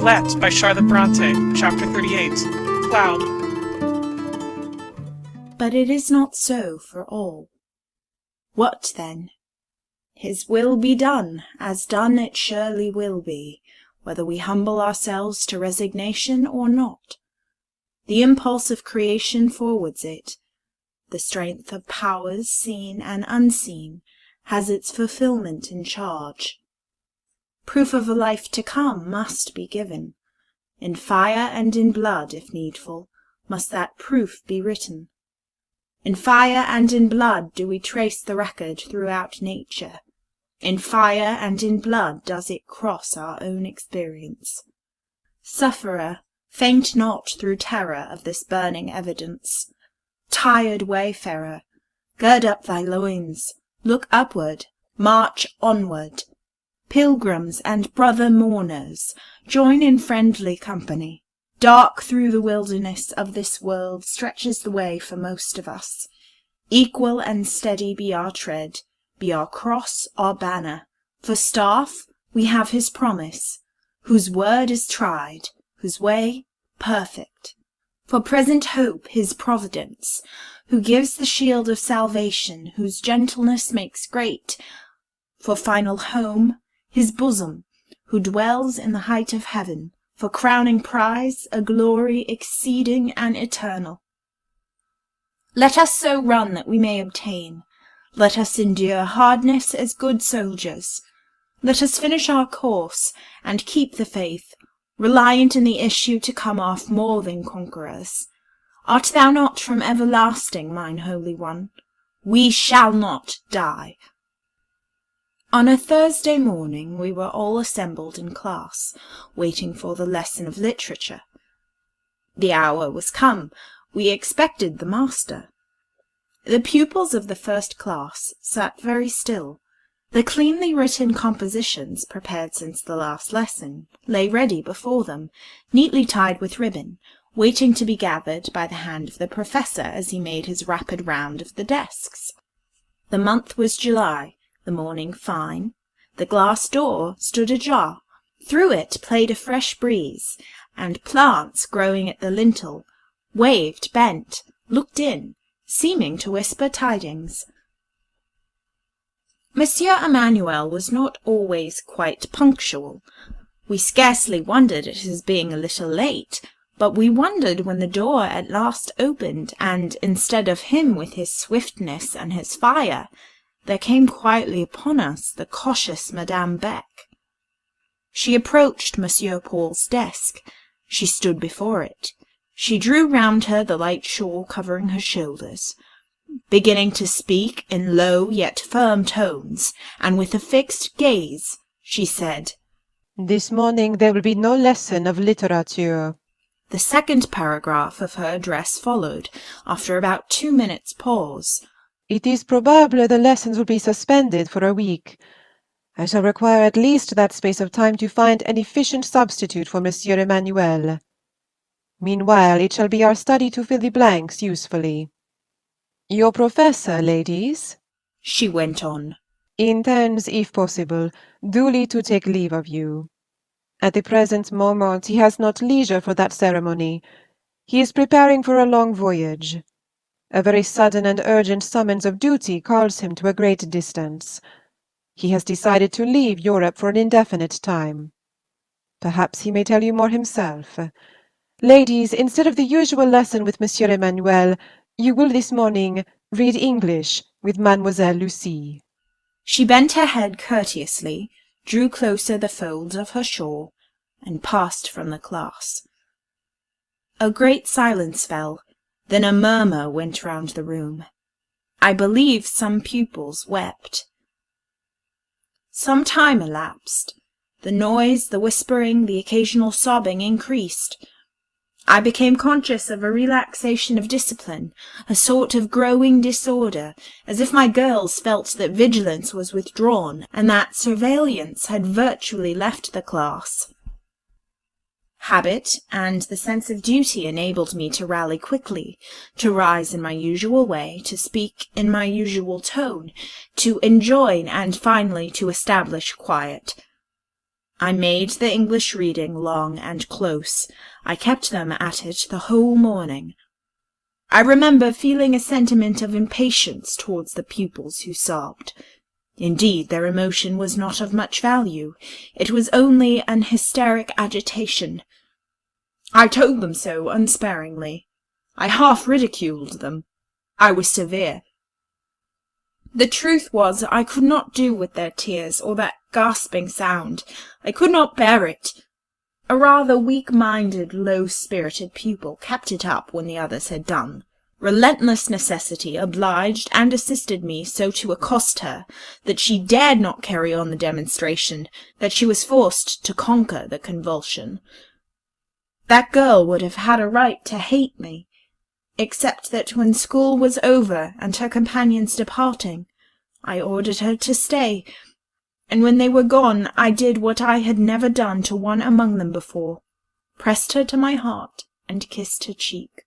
Villette by Charlotte Bronte, Chapter 38, Cloud. But it is not so for all. What then? His will be done, as done it surely will be, whether we humble ourselves to resignation or not. The impulse of creation forwards it. The strength of powers seen and unseen has its fulfilment in charge. Proof of a life to come must be given. In fire and in blood, if needful, must that proof be written. In fire and in blood do we trace the record throughout nature. In fire and in blood does it cross our own experience. Sufferer, faint not through terror of this burning evidence. Tired wayfarer, gird up thy loins, look upward, march onward. Pilgrims and brother mourners, join in friendly company. Dark through the wilderness of this world stretches the way for most of us. Equal and steady be our tread, be our cross our banner. For staff we have his promise, whose word is tried, whose way perfect. For present hope his providence, who gives the shield of salvation, whose gentleness makes great. For final home his bosom, who dwells in the height of heaven, for crowning prize a glory exceeding and eternal. Let us so run that we may obtain. Let us endure hardness as good soldiers. Let us finish our course and keep the faith, reliant in the issue to come off more than conquerors. Art thou not from everlasting, mine Holy One? We shall not die. On a Thursday morning we were all assembled in class, waiting for the lesson of literature. The hour was come. We expected the master. The pupils of the first class sat very still. The cleanly written compositions, prepared since the last lesson, lay ready before them, neatly tied with ribbon, waiting to be gathered by the hand of the professor as he made his rapid round of the desks. The month was July. The morning fine. The glass door stood ajar. Through it played a fresh breeze, and plants growing at the lintel waved, bent, looked in, seeming to whisper tidings. Monsieur Emmanuel was not always quite punctual. We scarcely wondered at his being a little late, but we wondered when the door at last opened, and instead of him with his swiftness and his fire, there came quietly upon us the cautious Madame Beck. She approached Monsieur Paul's desk. She stood before it. She drew round her the light shawl covering her shoulders. Beginning to speak in low yet firm tones, and with a fixed gaze, she said, "This morning there will be no lesson of literature." The second paragraph of her address followed, after about 2 minutes' pause. "It is probable the lessons will be suspended for a week. I shall require at least that space of time to find an efficient substitute for Monsieur Emmanuel. Meanwhile, it shall be our study to fill the blanks usefully. Your professor, ladies," she went on, "intends, if possible, duly to take leave of you. At the present moment he has not leisure for that ceremony. He is preparing for a long voyage. A very sudden and urgent summons of duty calls him to a great distance. He has decided to leave Europe for an indefinite time. Perhaps he may tell you more himself. Ladies, instead of the usual lesson with Monsieur Emmanuel, you will this morning read English with Mademoiselle Lucy." She bent her head courteously, drew closer the folds of her shawl, and passed from the class. A great silence fell. Then a murmur went round the room. I believe some pupils wept. Some time elapsed. The noise, the whispering, the occasional sobbing increased. I became conscious of a relaxation of discipline, a sort of growing disorder, as if my girls felt that vigilance was withdrawn, and that surveillance had virtually left the class. Habit and the sense of duty enabled me to rally quickly, to rise in my usual way, to speak in my usual tone, to enjoin, and finally to establish quiet. I made the English reading long and close. I kept them at it the whole morning. I remember feeling a sentiment of impatience towards the pupils who sobbed. Indeed, their emotion was not of much value. It was only an hysteric agitation. I told them so unsparingly. I half ridiculed them. I was severe. The truth was, I could not do with their tears or that gasping sound. I could not bear it. A rather weak-minded, low-spirited pupil kept it up when the others had done. Relentless necessity obliged and assisted me so to accost her that she dared not carry on the demonstration, that she was forced to conquer the convulsion. That girl would have had a right to hate me, except that when school was over and her companions departing, I ordered her to stay, and when they were gone I did what I had never done to one among them before, pressed her to my heart and kissed her cheek.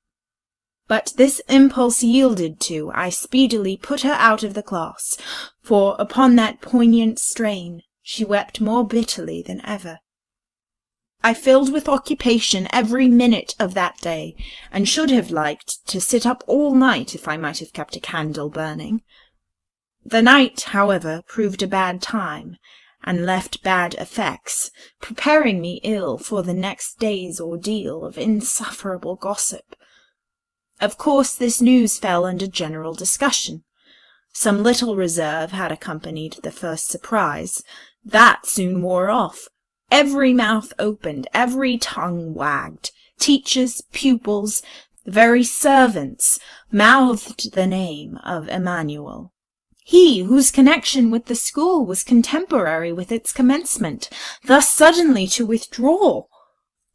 But this impulse yielded to, I speedily put her out of the class, for upon that poignant strain she wept more bitterly than ever. I filled with occupation every minute of that day, and should have liked to sit up all night if I might have kept a candle burning. The night, however, proved a bad time, and left bad effects, preparing me ill for the next day's ordeal of insufferable gossip. Of course this news fell under general discussion. Some little reserve had accompanied the first surprise. That soon wore off. Every mouth opened, every tongue wagged. Teachers, pupils, the very servants mouthed the name of Emmanuel. He whose connection with the school was contemporary with its commencement, thus suddenly to withdraw.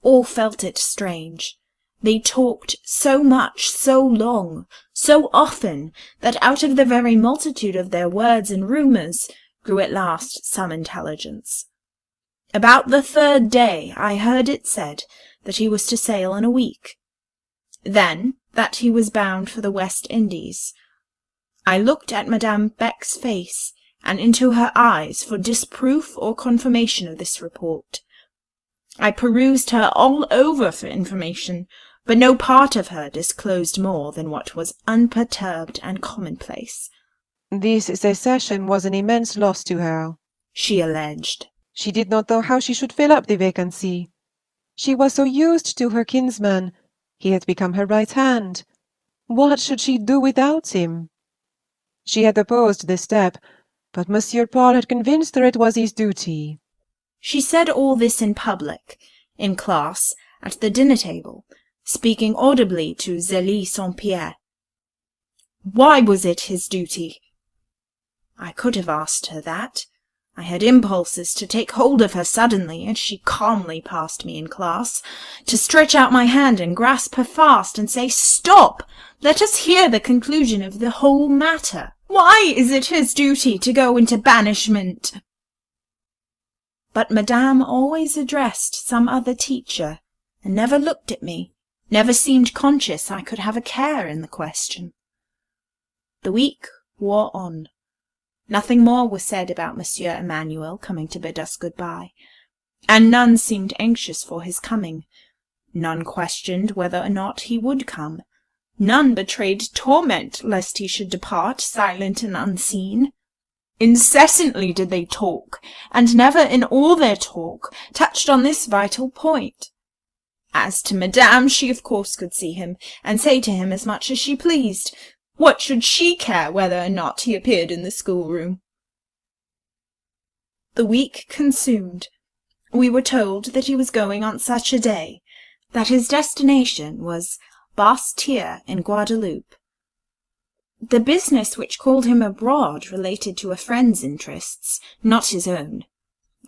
All felt it strange. They talked so much, so long, so often, that out of the very multitude of their words and rumours grew at last some intelligence. About the third day I heard it said that he was to sail in a week. Then that he was bound for the West Indies. I looked at Madame Beck's face and into her eyes for disproof or confirmation of this report. I perused her all over for information, but no part of her disclosed more than what was unperturbed and commonplace. This secession was an immense loss to her, she alleged. She did not know how she should fill up the vacancy. She was so used to her kinsman. He had become her right hand. What should she do without him? She had opposed this step, but Monsieur Paul had convinced her it was his duty. She said all this in public, in class, at the dinner-table, speaking audibly to Zélie St-Pierre. Why was it his duty? I could have asked her that. I had impulses to take hold of her suddenly, as she calmly passed me in class, to stretch out my hand and grasp her fast and say, "Stop! Let us hear the conclusion of the whole matter. Why is it his duty to go into banishment?" But Madame always addressed some other teacher, and never looked at me, never seemed conscious I could have a care in the question. The week wore on. Nothing more was said about Monsieur Emmanuel coming to bid us good-bye, and none seemed anxious for his coming. None questioned whether or not he would come. None betrayed torment lest he should depart silent and unseen. Incessantly did they talk, and never in all their talk touched on this vital point. As to Madame, she of course could see him, and say to him as much as she pleased. What should she care whether or not he appeared in the schoolroom? The week consumed. We were told that he was going on such a day, that his destination was Basse-Terre in Guadeloupe. The business which called him abroad related to a friend's interests, not his own.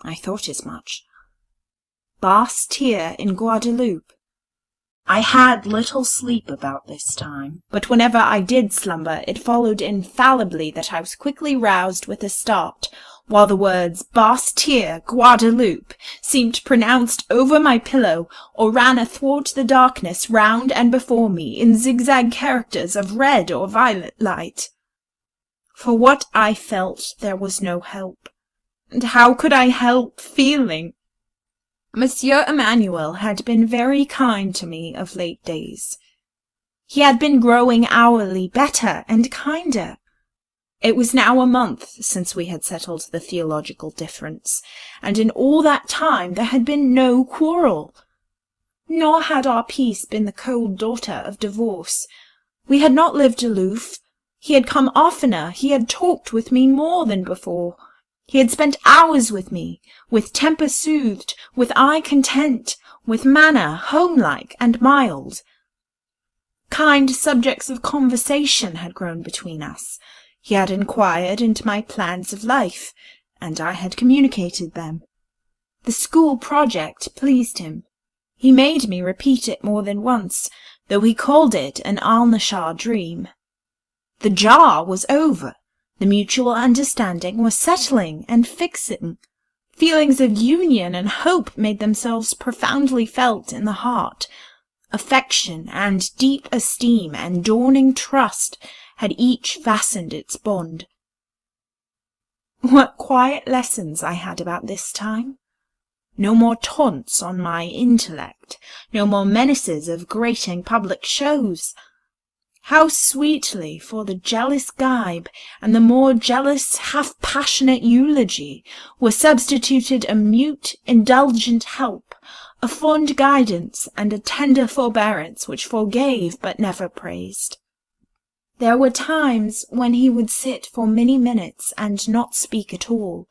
I thought as much. Basse-Terre in Guadeloupe. I had little sleep about this time, but whenever I did slumber, it followed infallibly that I was quickly roused with a start, while the words Basse-Terre, Guadeloupe, seemed pronounced over my pillow, or ran athwart the darkness round and before me in zigzag characters of red or violet light. For what I felt there was no help, and how could I help feeling? Monsieur Emmanuel had been very kind to me of late days. He had been growing hourly better and kinder. It was now a month since we had settled the theological difference, and in all that time there had been no quarrel. Nor had our peace been the cold daughter of divorce. We had not lived aloof. He had come oftener, he had talked with me more than before. He had spent hours with me, with temper soothed, with eye content, with manner homelike and mild. Kind subjects of conversation had grown between us. He had inquired into my plans of life, and I had communicated them. The school project pleased him. He made me repeat it more than once, though he called it an Alnaschar dream. The jar was over. The mutual understanding was settling and fixing. Feelings of union and hope made themselves profoundly felt in the heart. Affection and deep esteem and dawning trust had each fastened its bond. What quiet lessons I had about this time! No more taunts on my intellect, no more menaces of grating public shows. How sweetly for the jealous gibe and the more jealous half-passionate eulogy were substituted a mute, indulgent help, a fond guidance and a tender forbearance which forgave but never praised. There were times when he would sit for many minutes and not speak at all,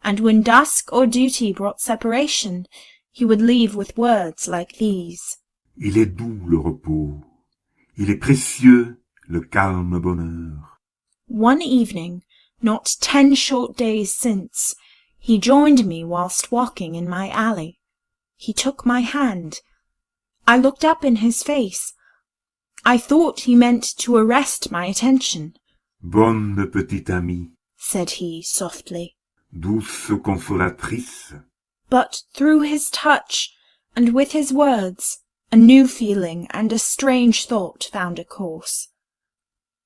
and when dusk or duty brought separation, he would leave with words like these. Il est doux le repos, il est précieux le calme bonheur. One evening, not 10 short days since, he joined me whilst walking in my alley. He took my hand. I looked up in his face. I thought he meant to arrest my attention. Bonne petite amie, said he softly. Douce consolatrice. But through his touch, and with his words, a new feeling and a strange thought found a course.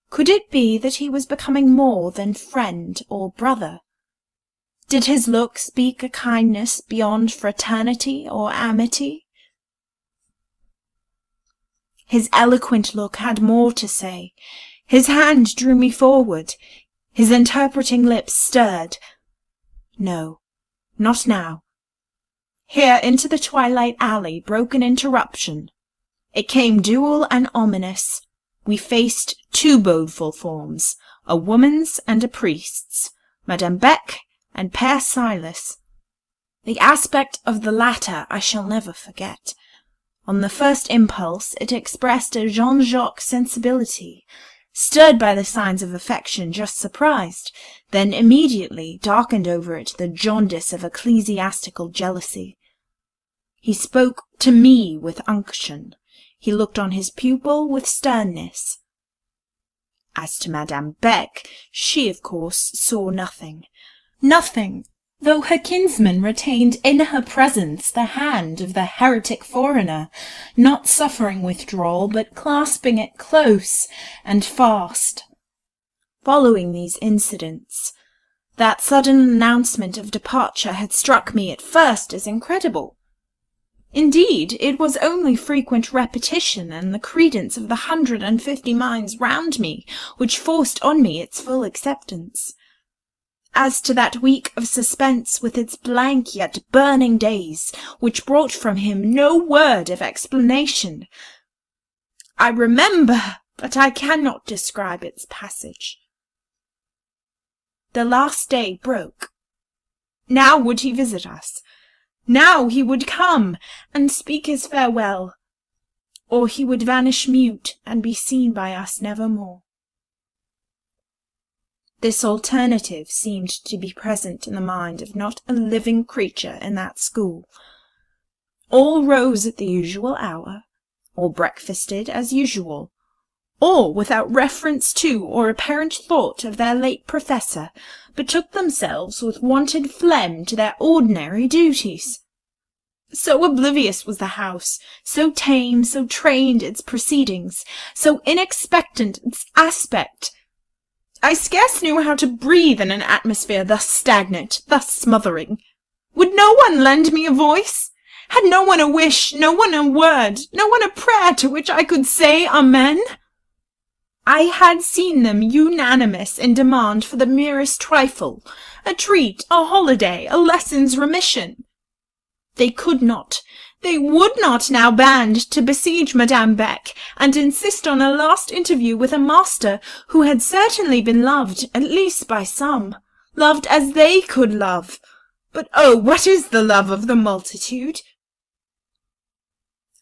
Could it be that he was becoming more than friend or brother? Did his look speak a kindness beyond fraternity or amity? His eloquent look had more to say. His hand drew me forward. His interpreting lips stirred. No, not now. Here into the twilight alley broke an interruption. It came dual and ominous. We faced 2 bodeful forms, a woman's and a priest's, Madame Beck and Père Silas. The aspect of the latter I shall never forget. On the first impulse it expressed a Jean-Jacques sensibility, stirred by the signs of affection just surprised, then immediately darkened over it the jaundice of ecclesiastical jealousy. He spoke to me with unction. He looked on his pupil with sternness. As to Madame Beck, she of course saw nothing. Nothing, though her kinsman retained in her presence the hand of the heretic foreigner, not suffering withdrawal, but clasping it close and fast. Following these incidents, that sudden announcement of departure had struck me at first as incredible. Indeed, it was only frequent repetition and the credence of the 150 minds round me which forced on me its full acceptance. As to that week of suspense with its blank yet burning days, which brought from him no word of explanation, I remember, but I cannot describe its passage. The last day broke. Now would he visit us. Now he would come and speak his farewell, or he would vanish mute and be seen by us nevermore. This alternative seemed to be present in the mind of not a living creature in that school. All rose at the usual hour, all breakfasted as usual, all without reference to or apparent thought of their late professor, betook themselves with wonted phlegm to their ordinary duties. So oblivious was the house, so tame, so trained its proceedings, so inexpectant its aspect. I scarce knew how to breathe in an atmosphere thus stagnant, thus smothering. Would no one lend me a voice? Had no one a wish, no one a word, no one a prayer to which I could say amen? I had seen them unanimous in demand for the merest trifle, a treat, a holiday, a lesson's remission. They could not, they would not now band to besiege Madame Beck, and insist on a last interview with a master who had certainly been loved, at least by some, loved as they could love. But oh, what is the love of the multitude?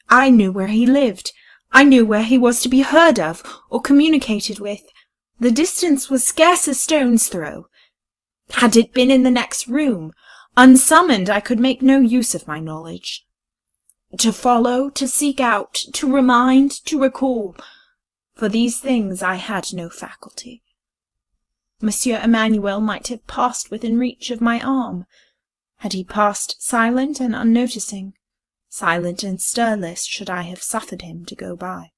I knew where he lived. I knew where he was to be heard of or communicated with. The distance was scarce a stone's throw. Had it been in the next room, unsummoned, I could make no use of my knowledge. To follow, to seek out, to remind, to recall, for these things I had no faculty. Monsieur Emmanuel might have passed within reach of my arm. Had he passed silent and unnoticing, silent and stirless should I have suffered him to go by.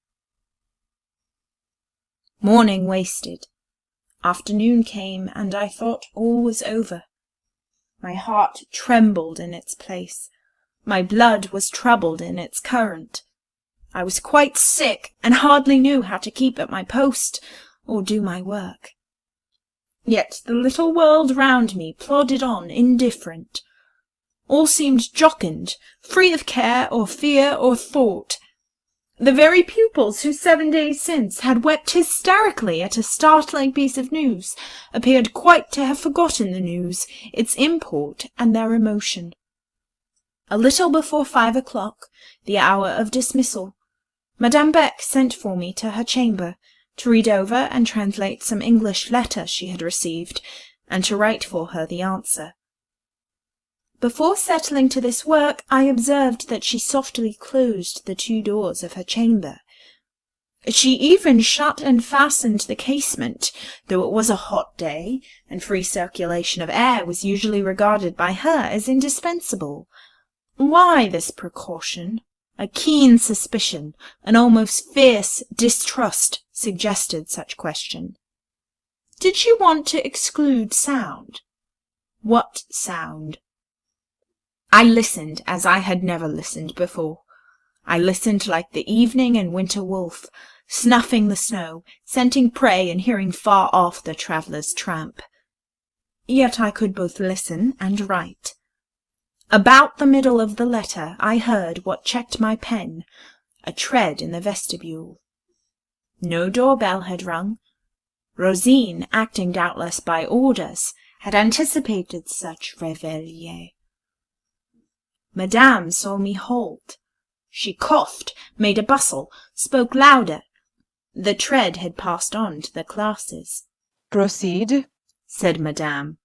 Morning wasted. Afternoon came, and I thought all was over. My heart trembled in its place. My blood was troubled in its current. I was quite sick, and hardly knew how to keep at my post, or do my work. Yet the little world round me plodded on indifferent. All seemed jocund, free of care or fear or thought. The very pupils who 7 days since had wept hysterically at a startling piece of news appeared quite to have forgotten the news, its import, and their emotion. A little before 5 o'clock, the hour of dismissal, Madame Beck sent for me to her chamber, to read over and translate some English letter she had received, and to write for her the answer. Before settling to this work, I observed that she softly closed the 2 doors of her chamber. She even shut and fastened the casement, though it was a hot day, and free circulation of air was usually regarded by her as indispensable. Why this precaution? A keen suspicion, an almost fierce distrust suggested such question. Did she want to exclude sound? What sound? I listened as I had never listened before. I listened like the evening and winter wolf, snuffing the snow, scenting prey, and hearing far off the traveller's tramp. Yet I could both listen and write. About the middle of the letter I heard what checked my pen, a tread in the vestibule. No door-bell had rung. Rosine, acting doubtless by orders, had anticipated such réveillé. Madame saw me halt. She coughed, made a bustle, spoke louder. The tread had passed on to the classes. Proceed, said Madame.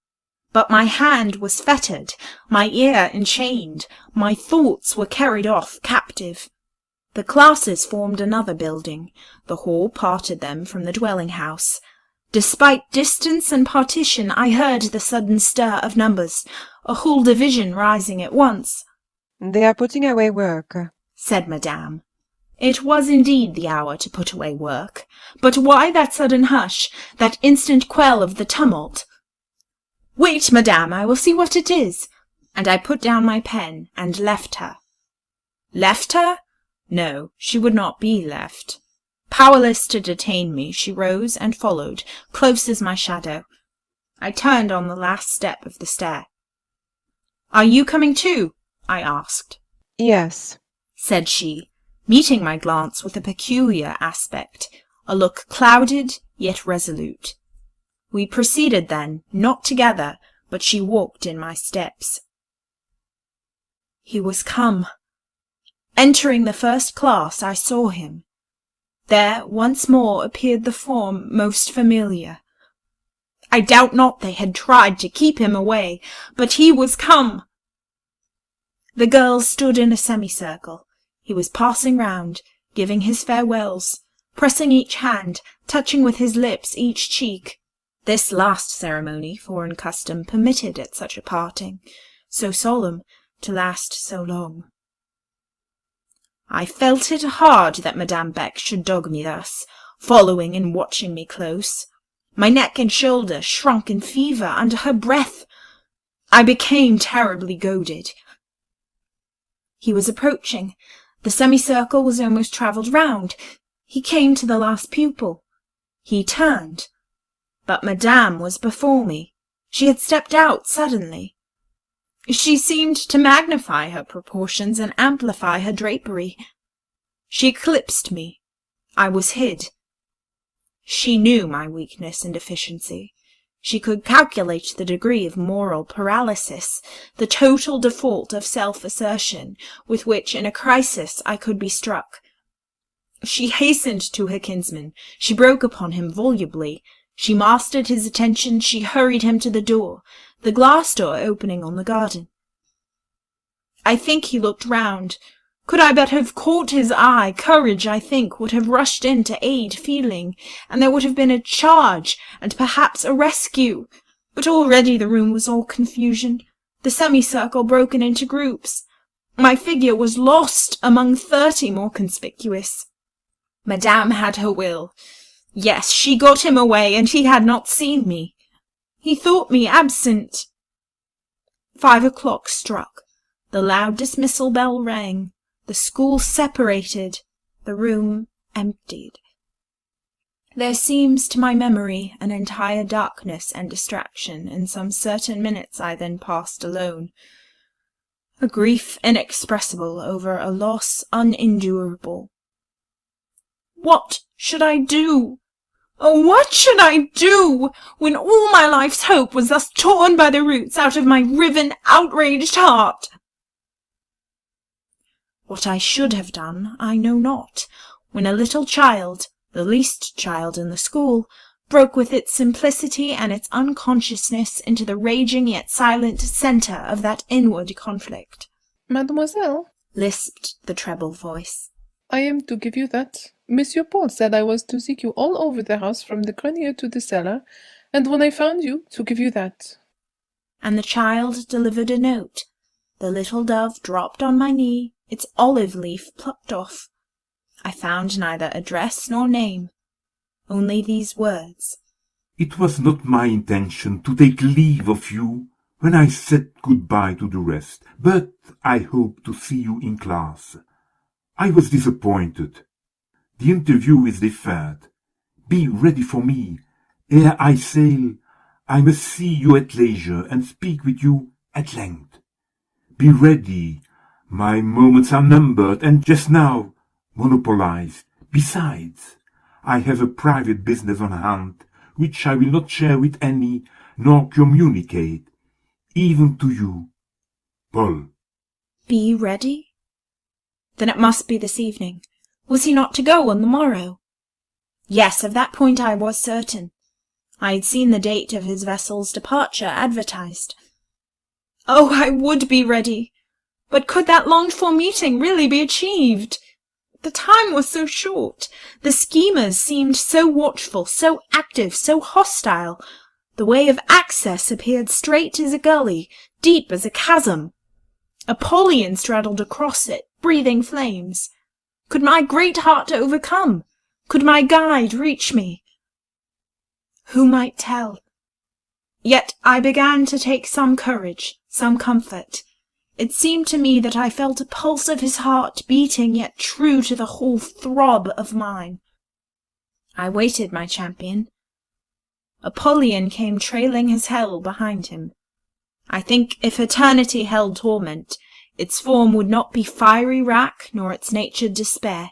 But my hand was fettered, my ear enchained, my thoughts were carried off captive. The classes formed another building. The hall parted them from the dwelling-house. Despite distance and partition, I heard the sudden stir of numbers, a whole division rising at once. They are putting away work, said Madame. It was indeed the hour to put away work. But why that sudden hush, that instant quell of the tumult? Wait, Madame, I will see what it is. And I put down my pen and left her. Left her? No, she would not be left. Powerless to detain me, she rose and followed, close as my shadow. I turned on the last step of the stair. Are you coming too? I asked. Yes, said she, meeting my glance with a peculiar aspect, a look clouded yet resolute. We proceeded then, not together, but she walked in my steps. He was come. Entering the first class, I saw him. There once more appeared the form most familiar. I doubt not they had tried to keep him away, but he was come. The girls stood in a semicircle. He was passing round, giving his farewells, pressing each hand, touching with his lips each cheek. This last ceremony foreign custom permitted at such a parting, so solemn, to last so long. I felt it hard that Madame Beck should dog me thus, following and watching me close. My neck and shoulder shrunk in fever under her breath. I became terribly goaded. He was approaching. The semicircle was almost travelled round. He came to the last pupil. He turned. But Madame was before me. She had stepped out suddenly. She seemed to magnify her proportions and amplify her drapery. She eclipsed me. I was hid. She knew my weakness and deficiency. She could calculate the degree of moral paralysis, the total default of self-assertion with which in a crisis I could be struck. She hastened to her kinsman. She broke upon him volubly. She mastered his attention. She hurried him to the door, the glass door opening on the garden. I think he looked round. Could I but have caught his eye, courage, I think, would have rushed in to aid feeling, and there would have been a charge, and perhaps a rescue. But already the room was all confusion, the semicircle broken into groups. My figure was lost among 30 more conspicuous. Madame had her will. Yes, she got him away, and he had not seen me. He thought me absent. 5 o'clock struck. The loud dismissal bell rang. The school separated, the room emptied. There seems to my memory an entire darkness and distraction in some certain minutes I then passed alone. A grief inexpressible over a loss unendurable. What should I do? Oh, what should I do, when all my life's hope was thus torn by the roots out of my riven, outraged heart? What I should have done, I know not, when a little child, the least child in the school, broke with its simplicity and its unconsciousness into the raging yet silent centre of that inward conflict. Mademoiselle, Lisped the treble voice. I am to give you that. Monsieur Paul said I was to seek you all over the house from the grenier to the cellar, and when I found you, to give you that. And the child delivered a note. The little dove dropped on my knee, its olive leaf plucked off. I found neither address nor name, only these words. It was not my intention to take leave of you when I said goodbye to the rest, but I hope to see you in class. I was disappointed. The interview is deferred. Be ready for me. Ere I sail, I must see you at leisure and speak with you at length. Be ready. My moments are numbered, and just now monopolized. Besides, I have a private business on hand, which I will not share with any, nor communicate, even to you. Paul. Be ready? Then it must be this evening. Was he not to go on the morrow? Yes, of that point I was certain. I had seen the date of his vessel's departure advertised. Oh, I would be ready! But could that longed-for meeting really be achieved? The time was so short. The schemers seemed so watchful, so active, so hostile. The way of access appeared straight as a gully, deep as a chasm. Apollyon straddled across it, breathing flames. Could my great heart overcome? Could my guide reach me? Who might tell? Yet I began to take some courage, some comfort. It seemed to me that I felt a pulse of his heart beating yet true to the whole throb of mine. I waited my champion. Apollyon came trailing his hell behind him. I think if eternity held torment, its form would not be fiery wrack, nor its nature despair.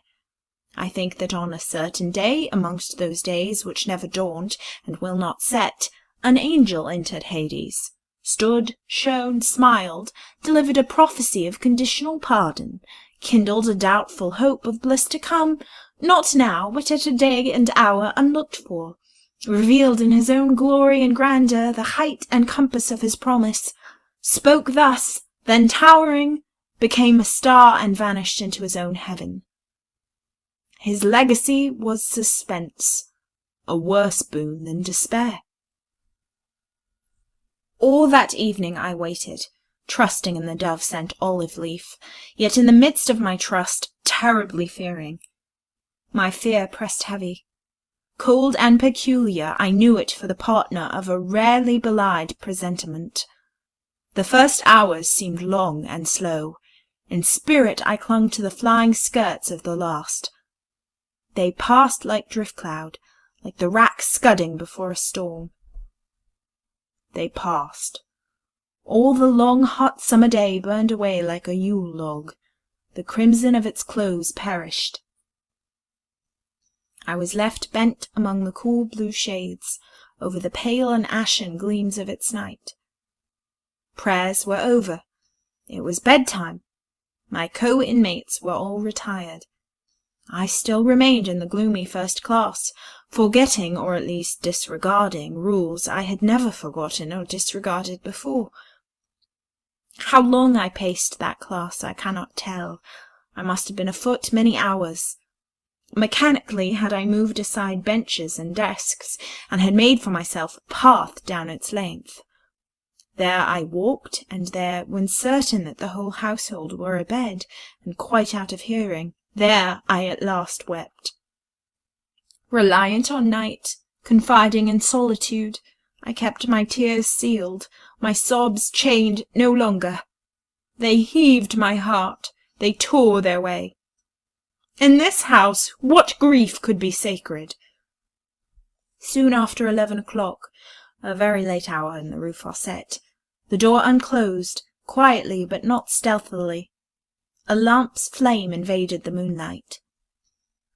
I think that on a certain day, amongst those days which never dawned, and will not set, an angel entered Hades, stood, shone, smiled, delivered a prophecy of conditional pardon, kindled a doubtful hope of bliss to come, not now, but at a day and hour unlooked for, revealed in his own glory and grandeur the height and compass of his promise, spoke thus, then towering, became a star and vanished into his own heaven. His legacy was suspense, a worse boon than despair. All that evening I waited, trusting in the dove-sent olive leaf, yet in the midst of my trust terribly fearing. My fear pressed heavy. Cold and peculiar, I knew it for the partner of a rarely belied presentiment. The first hours seemed long and slow. In spirit I clung to the flying skirts of the last. They passed like drift cloud, like the wrack scudding before a storm. They passed. All the long hot summer day burned away like a Yule log. The crimson of its close perished. I was left bent among the cool blue shades, over the pale and ashen gleams of its night. Prayers were over. It was bedtime. My co-inmates were all retired. I still remained in the gloomy first class, forgetting, or at least disregarding, rules I had never forgotten or disregarded before. How long I paced that class I cannot tell. I must have been afoot many hours. Mechanically had I moved aside benches and desks, and had made for myself a path down its length. There I walked, and there, when certain that the whole household were abed, and quite out of hearing, there I at last wept. Reliant on night, confiding in solitude, I kept my tears sealed, my sobs chained no longer. They heaved my heart, they tore their way. In this house what grief could be sacred? Soon after 11 o'clock, a very late hour in the Rue Fossette, the door unclosed, quietly but not stealthily. A lamp's flame invaded the moonlight.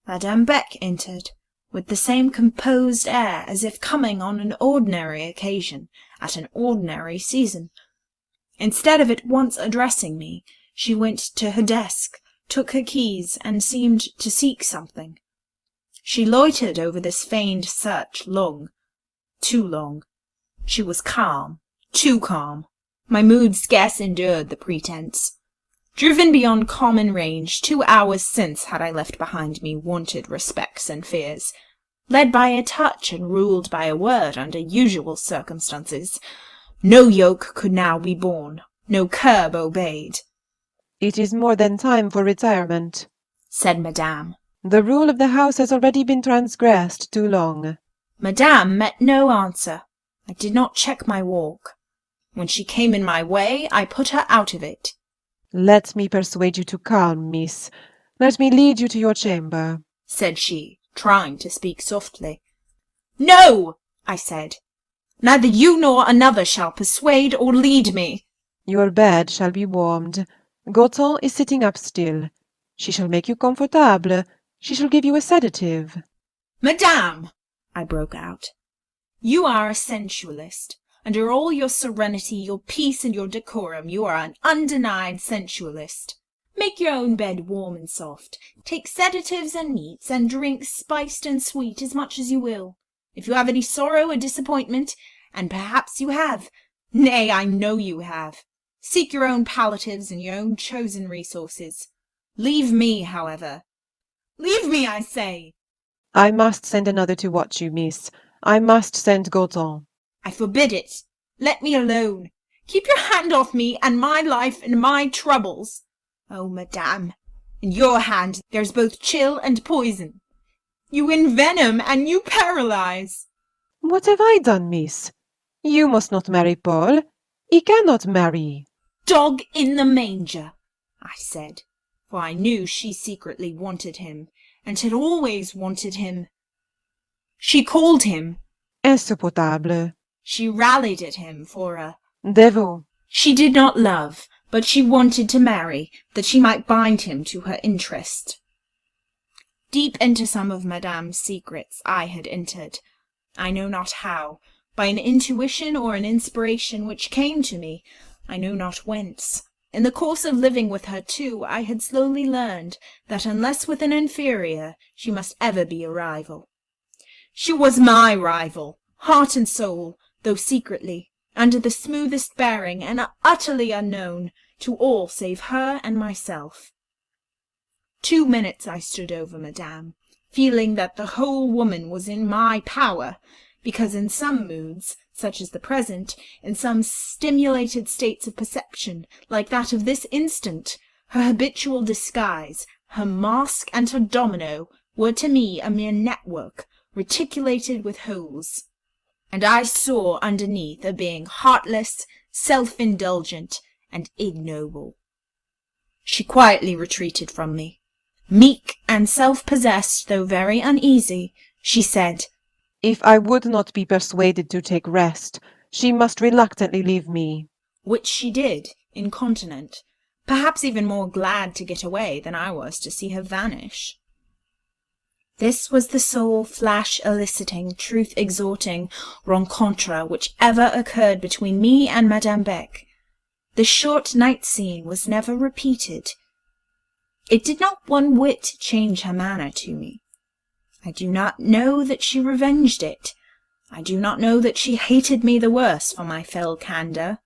Madame Beck entered, with the same composed air as if coming on an ordinary occasion, at an ordinary season. Instead of at once addressing me, she went to her desk, took her keys, and seemed to seek something. She loitered over this feigned search long, too long. She was calm, too calm. My mood scarce endured the pretence. Driven beyond common range, 2 hours since had I left behind me wonted respects and fears. Led by a touch and ruled by a word under usual circumstances, no yoke could now be borne, no curb obeyed. "It is more than time for retirement," said Madame. "The rule of the house has already been transgressed too long." Madame met no answer. I did not check my walk. When she came in my way, I put her out of it. "Let me persuade you to calm, miss. Let me lead you to your chamber," said she, trying to speak softly. "No," I said. "Neither you nor another shall persuade or lead me." "Your bed shall be warmed. Goton is sitting up still. She shall make you comfortable. She shall give you a sedative." "Madame," I broke out, "you are a sensualist. Under all your serenity, your peace, and your decorum, you are an undenied sensualist. Make your own bed warm and soft. Take sedatives and meats, and drinks spiced and sweet as much as you will. If you have any sorrow or disappointment, and perhaps you have, nay, I know you have, seek your own palliatives and your own chosen resources. Leave me, however. Leave me, I say." "I must send another to watch you, miss. I must send Goton." "I forbid it. Let me alone. Keep your hand off me and my life and my troubles. Oh, madame, in your hand there's both chill and poison. You envenom and you paralyze." "What have I done, miss? You must not marry Paul. He cannot marry." "Dog in the manger," I said, for I knew she secretly wanted him, and had always wanted him. She called him. Insupportable. She rallied at him for a Devil. She did not love, but she wanted to marry, that she might bind him to her interest. Deep into some of Madame's secrets I had entered, I know not how, by an intuition or an inspiration which came to me, I know not whence. In the course of living with her, too, I had slowly learned that unless with an inferior, she must ever be a rival. She was my rival, heart and soul, though secretly, under the smoothest bearing, and utterly unknown to all save her and myself. 2 minutes I stood over Madame, feeling that the whole woman was in my power, because in some moods, such as the present, in some stimulated states of perception, like that of this instant, her habitual disguise, her mask and her domino, were to me a mere network, reticulated with holes, and I saw underneath a being heartless, self-indulgent, and ignoble. She quietly retreated from me. Meek and self-possessed, though very uneasy, she said, If I would not be persuaded to take rest, she must reluctantly leave me. which she did, incontinent, perhaps even more glad to get away than I was to see her vanish. This was the sole flash-eliciting, truth-exhorting rencontre which ever occurred between me and Madame Beck. The short night scene was never repeated. It did not one whit change her manner to me. I do not know that she revenged it. I do not know that she hated me the worse for my fell candour.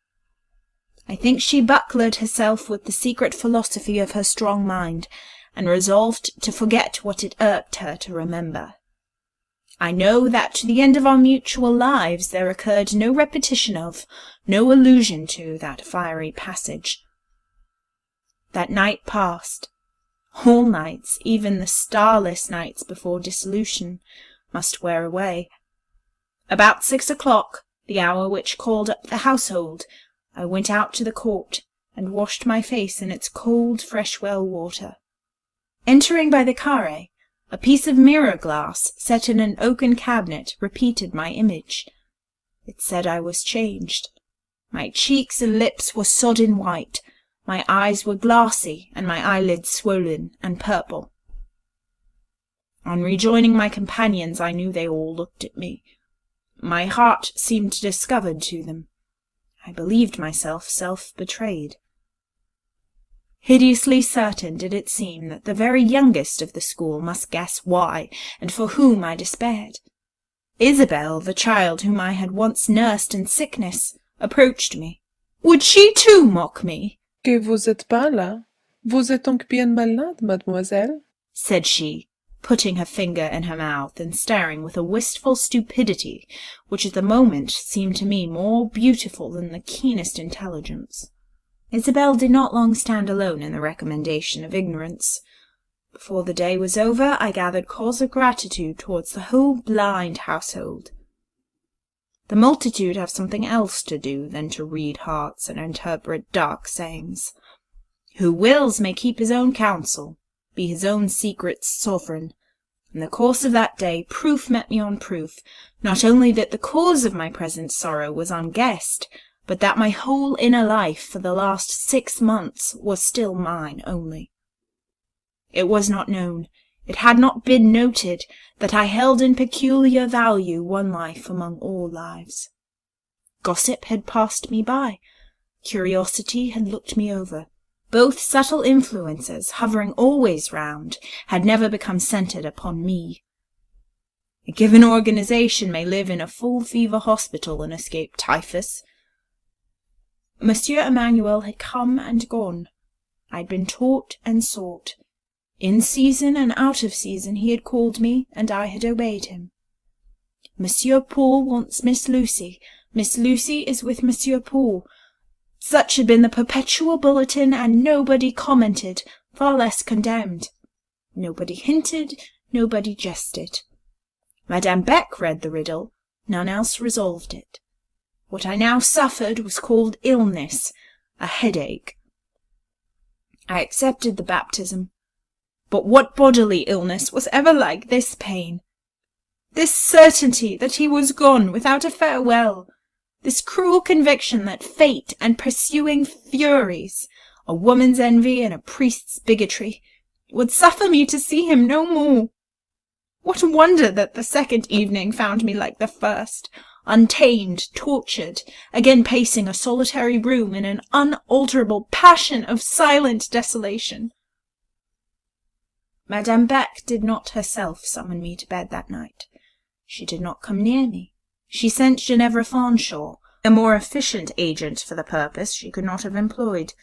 I think she bucklered herself with the secret philosophy of her strong mind, and resolved to forget what it irked her to remember. I know that to the end of our mutual lives there occurred no repetition of, no allusion to, that fiery passage. That night passed. All nights, even the starless nights before dissolution, must wear away. About 6 o'clock, the hour which called up the household, I went out to the court, and washed my face in its cold, fresh well water. Entering by the carré, a piece of mirror-glass set in an oaken cabinet repeated my image. It said I was changed. My cheeks and lips were sodden white, my eyes were glassy, and my eyelids swollen and purple. On rejoining my companions, I knew they all looked at me. My heart seemed discovered to them. I believed myself self-betrayed. Hideously certain did it seem that the very youngest of the school must guess why and for whom I despaired. Isabel, the child whom I had once nursed in sickness, approached me. Would she too mock me? Que vous êtes pas là? Vous êtes donc bien malade, mademoiselle? Said she, putting her finger in her mouth and staring with a wistful stupidity which at the moment seemed to me more beautiful than the keenest intelligence. Isabel did not long stand alone in the recommendation of ignorance. Before the day was over, I gathered cause of gratitude towards the whole blind household. The multitude have something else to do than to read hearts and interpret dark sayings. Who wills may keep his own counsel, be his own secret's sovereign. In the course of that day, proof met me on proof, not only that the cause of my present sorrow was unguessed, but that my whole inner life for the last 6 months was still mine only. It was not known, it had not been noted, that I held in peculiar value one life among all lives. Gossip had passed me by, curiosity had looked me over. Both subtle influences, hovering always round, had never become centred upon me. A given organisation may live in a full-fever hospital and escape typhus. Monsieur Emmanuel had come and gone. I had been taught and sought. In season and out of season he had called me, and I had obeyed him. Monsieur Paul wants Miss Lucy. Miss Lucy is with Monsieur Paul. Such had been the perpetual bulletin, and nobody commented, far less condemned. Nobody hinted, nobody jested. Madame Beck read the riddle, none else resolved it. What I now suffered was called illness, a headache. I accepted the baptism. But what bodily illness was ever like this pain? This certainty that he was gone without a farewell, this cruel conviction that fate and pursuing furies, a woman's envy and a priest's bigotry, would suffer me to see him no more. What wonder that the second evening found me like the first, untamed, tortured, again pacing a solitary room in an unalterable passion of silent desolation. Madame Beck did not herself summon me to bed that night. She did not come near me. She sent Ginevra Fanshawe. A more efficient agent for the purpose she could not have employed.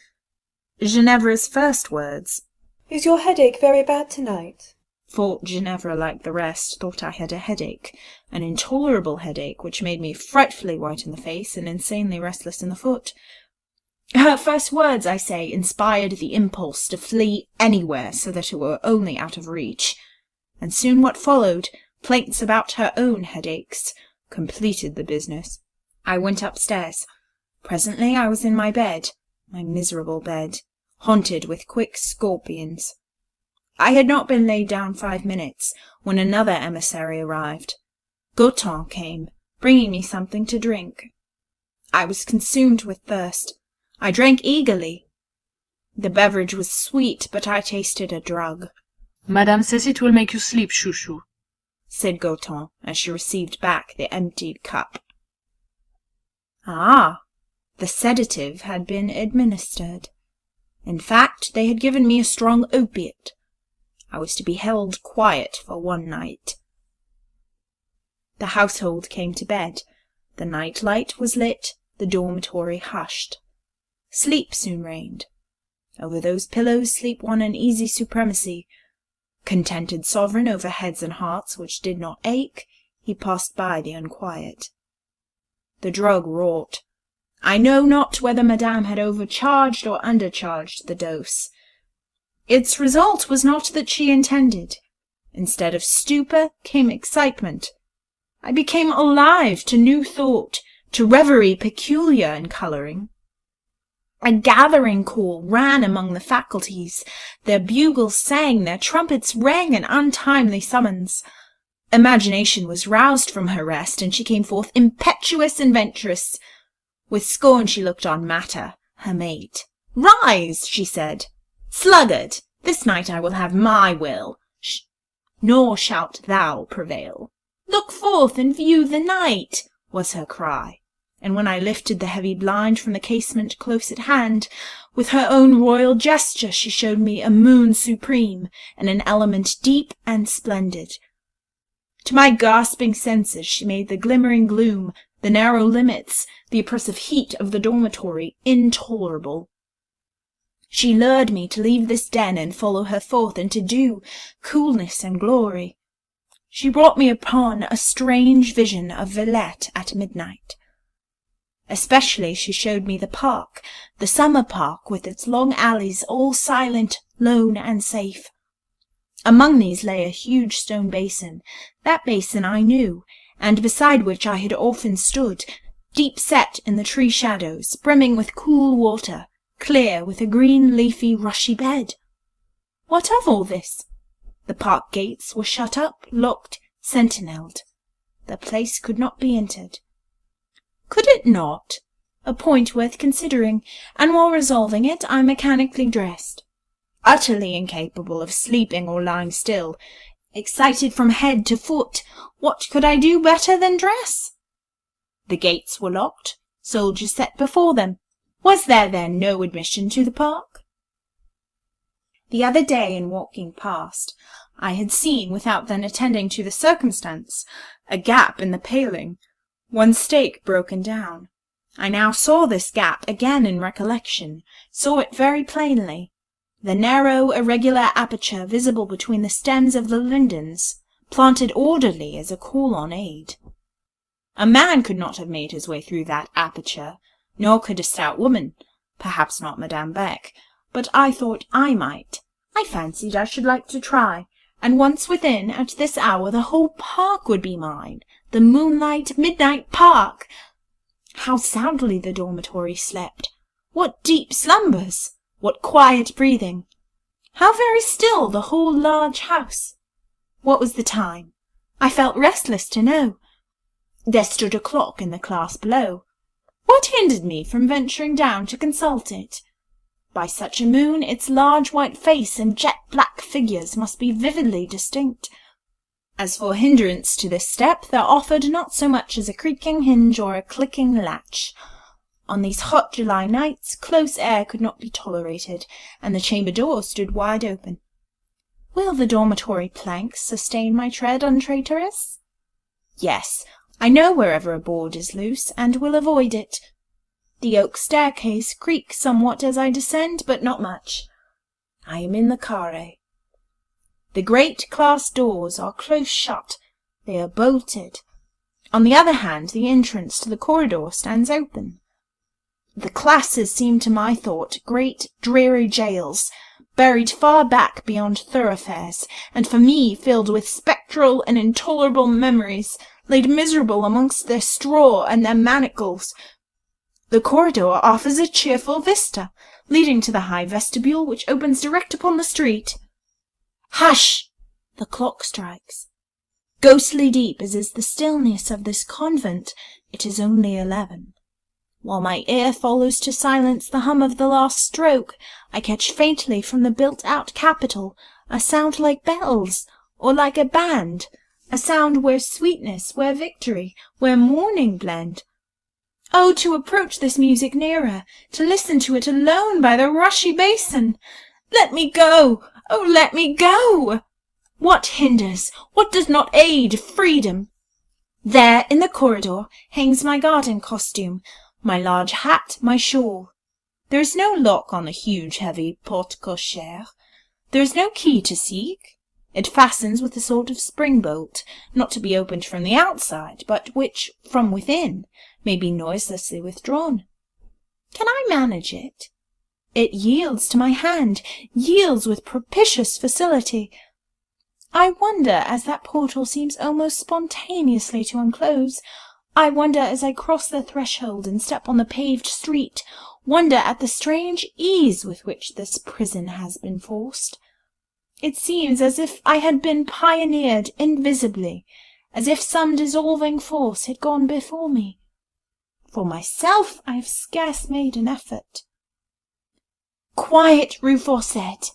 Ginevra's first words, "Is your headache very bad tonight?" For Ginevra, like the rest, thought I had a headache, an intolerable headache which made me frightfully white in the face and insanely restless in the foot. Her first words, I say, inspired the impulse to flee anywhere so that it were only out of reach, and soon what followed, plaints about her own headaches, completed the business. I went upstairs. Presently I was in my bed, my miserable bed, haunted with quick scorpions. I had not been laid down 5 minutes when another emissary arrived. Goton came, bringing me something to drink. I was consumed with thirst. I drank eagerly. The beverage was sweet, but I tasted a drug. Madame says it will make you sleep, Chouchou, said Goton as she received back the emptied cup. Ah, the sedative had been administered. In fact, they had given me a strong opiate. I was to be held quiet for one night. The household came to bed. The night light was lit, the dormitory hushed. Sleep soon reigned. Over those pillows sleep won an easy supremacy. Contented sovereign over heads and hearts which did not ache, he passed by the unquiet. The drug wrought. I know not whether Madame had overcharged or undercharged the dose. Its result was not that she intended. Instead of stupor came excitement. I became alive to new thought, to reverie peculiar in colouring. A gathering call ran among the faculties. Their bugles sang, their trumpets rang an untimely summons. Imagination was roused from her rest, and she came forth impetuous and venturous. With scorn she looked on Matter, her mate. "Rise," she said. "Sluggard, this night I will have my will, nor shalt thou prevail. Look forth and view the night," was her cry. And when I lifted the heavy blind from the casement close at hand, with her own royal gesture she showed me a moon supreme, and an element deep and splendid. To my gasping senses she made the glimmering gloom, the narrow limits, the oppressive heat of the dormitory intolerable. She lured me to leave this den and follow her forth into dew, coolness, and glory. She brought me upon a strange vision of Villette at midnight. Especially she showed me the park, the summer park, with its long alleys, all silent, lone, and safe. Among these lay a huge stone basin. That basin I knew, and beside which I had often stood, deep set in the tree shadows, brimming with cool water, clear with a green, leafy, rushy bed. What of all this? The park gates were shut up, locked, sentinelled. The place could not be entered. Could it not? A point worth considering, and while resolving it I mechanically dressed. Utterly incapable of sleeping or lying still, excited from head to foot, what could I do better than dress? The gates were locked, soldiers set before them. Was there then no admission to the park? The other day, in walking past, I had seen, without then attending to the circumstance, a gap in the paling, one stake broken down. I now saw this gap again in recollection, saw it very plainly. The narrow, irregular aperture visible between the stems of the lindens, planted orderly as a call on aid. A man could not have made his way through that aperture, nor could a stout woman, perhaps not Madame Beck, but I thought I might. I fancied I should like to try, and once within, at this hour, the whole park would be mine, the moonlight midnight park. How soundly the dormitory slept! What deep slumbers! What quiet breathing! How very still the whole large house! What was the time? I felt restless to know. There stood a clock in the class below. What hindered me from venturing down to consult it? By such a moon its large white face and jet-black figures must be vividly distinct. As for hindrance to this step, there offered not so much as a creaking hinge or a clicking latch. On these hot July nights, close air could not be tolerated, and the chamber door stood wide open. Will the dormitory planks sustain my tread untraitorous? Yes, I know wherever a board is loose, and will avoid it. The oak staircase creaks somewhat as I descend, but not much. I am in the carré. The great class doors are close shut. They are bolted. On the other hand, the entrance to the corridor stands open. The classes seem to my thought great dreary jails, buried far back beyond thoroughfares, and for me filled with spectral and intolerable memories, laid miserable amongst their straw and their manacles. The corridor offers a cheerful vista. leading to the high vestibule which opens direct upon the street. Hush! The clock strikes. Ghostly deep as is the stillness of this convent, it is only 11. While my ear follows to silence the hum of the last stroke, I catch faintly from the built-out capital a sound like bells, or like a band, a sound where sweetness, where victory, where mourning blend. Oh, to approach this music nearer, to listen to it alone by the rushy basin! Let me go! Oh, let me go! What hinders, what does not aid freedom? There, in the corridor, hangs my garden costume, my large hat, my shawl. There is no lock on the huge, heavy porte-cochere. There is no key to seek. It fastens with a sort of spring-bolt, not to be opened from the outside, but which, from within, may be noiselessly withdrawn. Can I manage it? It yields to my hand, yields with propitious facility. I wonder, as that portal seems almost spontaneously to unclose, I wonder as I cross the threshold and step on the paved street, wonder at the strange ease with which this prison has been forced. It seems as if I had been pioneered invisibly, as if some dissolving force had gone before me. For myself I have scarce made an effort. Quiet Rue Fossette!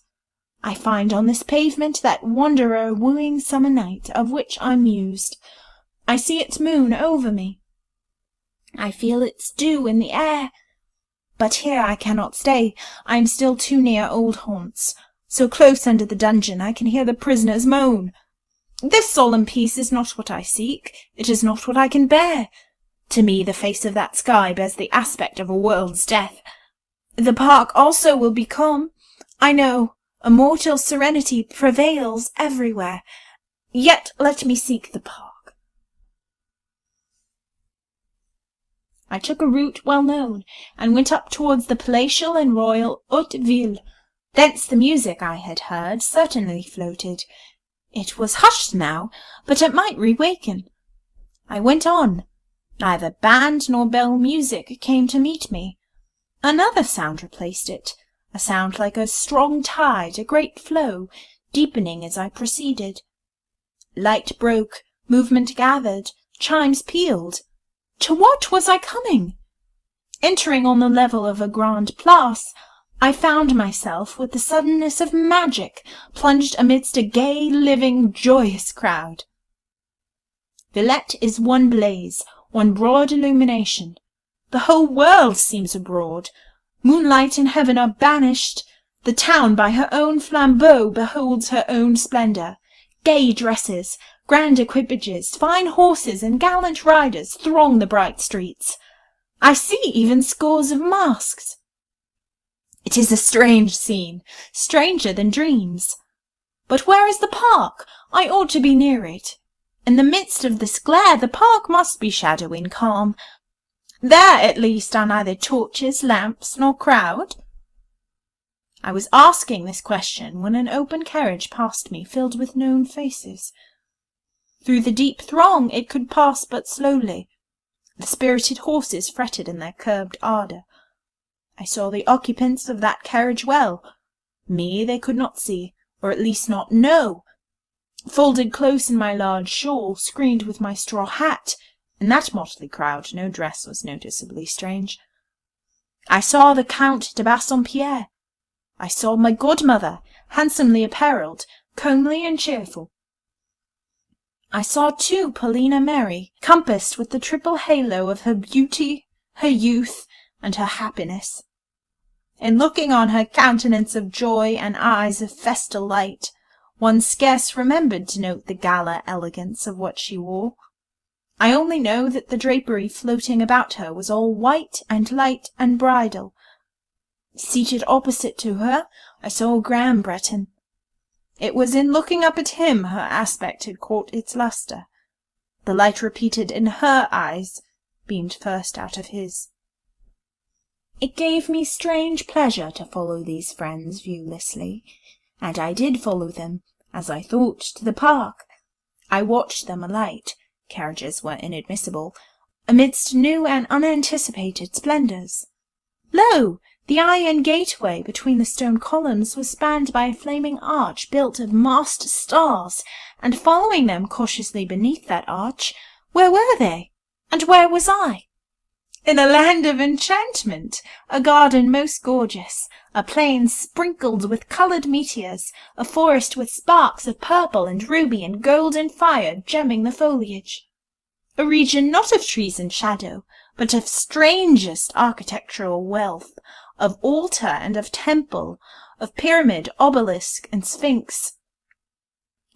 I find on this pavement that wanderer wooing summer night, of which I mused. I see its moon over me. I feel its dew in the air. But here I cannot stay. I am still too near old haunts. So close under the dungeon I can hear the prisoners moan. This solemn peace is not what I seek. It is not what I can bear. To me the face of that sky bears the aspect of a world's death. The park also will be calm. I know, a mortal serenity prevails everywhere. Yet let me seek the park. I took a route well known, and went up towards the palatial and royal Haute Ville. Thence the music I had heard certainly floated. It was hushed now, but it might rewaken. I went on. Neither band nor bell music came to meet me. Another sound replaced it, a sound like a strong tide, a great flow, deepening as I proceeded. Light broke, movement gathered, chimes pealed. To what was I coming? Entering on the level of a Grand Place, I found myself, with the suddenness of magic, plunged amidst a gay, living, joyous crowd. Villette is one blaze, one broad illumination. The whole world seems abroad. Moonlight and heaven are banished. The town by her own flambeau beholds her own splendour. Gay dresses, grand equipages, fine horses, and gallant riders throng the bright streets. I see even scores of masks. It is a strange scene, stranger than dreams. But where is the park? I ought to be near it. In the midst of this glare the park must be shadowy and calm. There, at least, are neither torches, lamps, nor crowd. I was asking this question when an open carriage passed me, filled with known faces. Through the deep throng it could pass but slowly. The spirited horses fretted in their curbed ardour. I saw the occupants of that carriage well. Me they could not see, or at least not know. Folded close in my large shawl, screened with my straw hat, in that motley crowd no dress was noticeably strange. I saw the Count de Bassompierre. I saw my godmother, handsomely apparelled, comely and cheerful. I saw, too, Paulina Mary, compassed with the triple halo of her beauty, her youth, and her happiness. In looking on her countenance of joy and eyes of festal light, one scarce remembered to note the gala elegance of what she wore. I only know that the drapery floating about her was all white and light and bridal. Seated opposite to her, I saw Graham Bretton. It was in looking up at him her aspect had caught its lustre. The light repeated in her eyes beamed first out of his. It gave me strange pleasure to follow these friends viewlessly, and I did follow them, as I thought, to the park. I watched them alight, carriages were inadmissible, amidst new and unanticipated splendours. Lo! The iron gateway between the stone columns was spanned by a flaming arch built of massed stars, and following them cautiously beneath that arch, where were they? And where was I? In a land of enchantment, a garden most gorgeous, a plain sprinkled with coloured meteors, a forest with sparks of purple and ruby and golden fire gemming the foliage. A region not of trees and shadow, but of strangest architectural wealth, of altar and of temple, of pyramid, obelisk, and sphinx.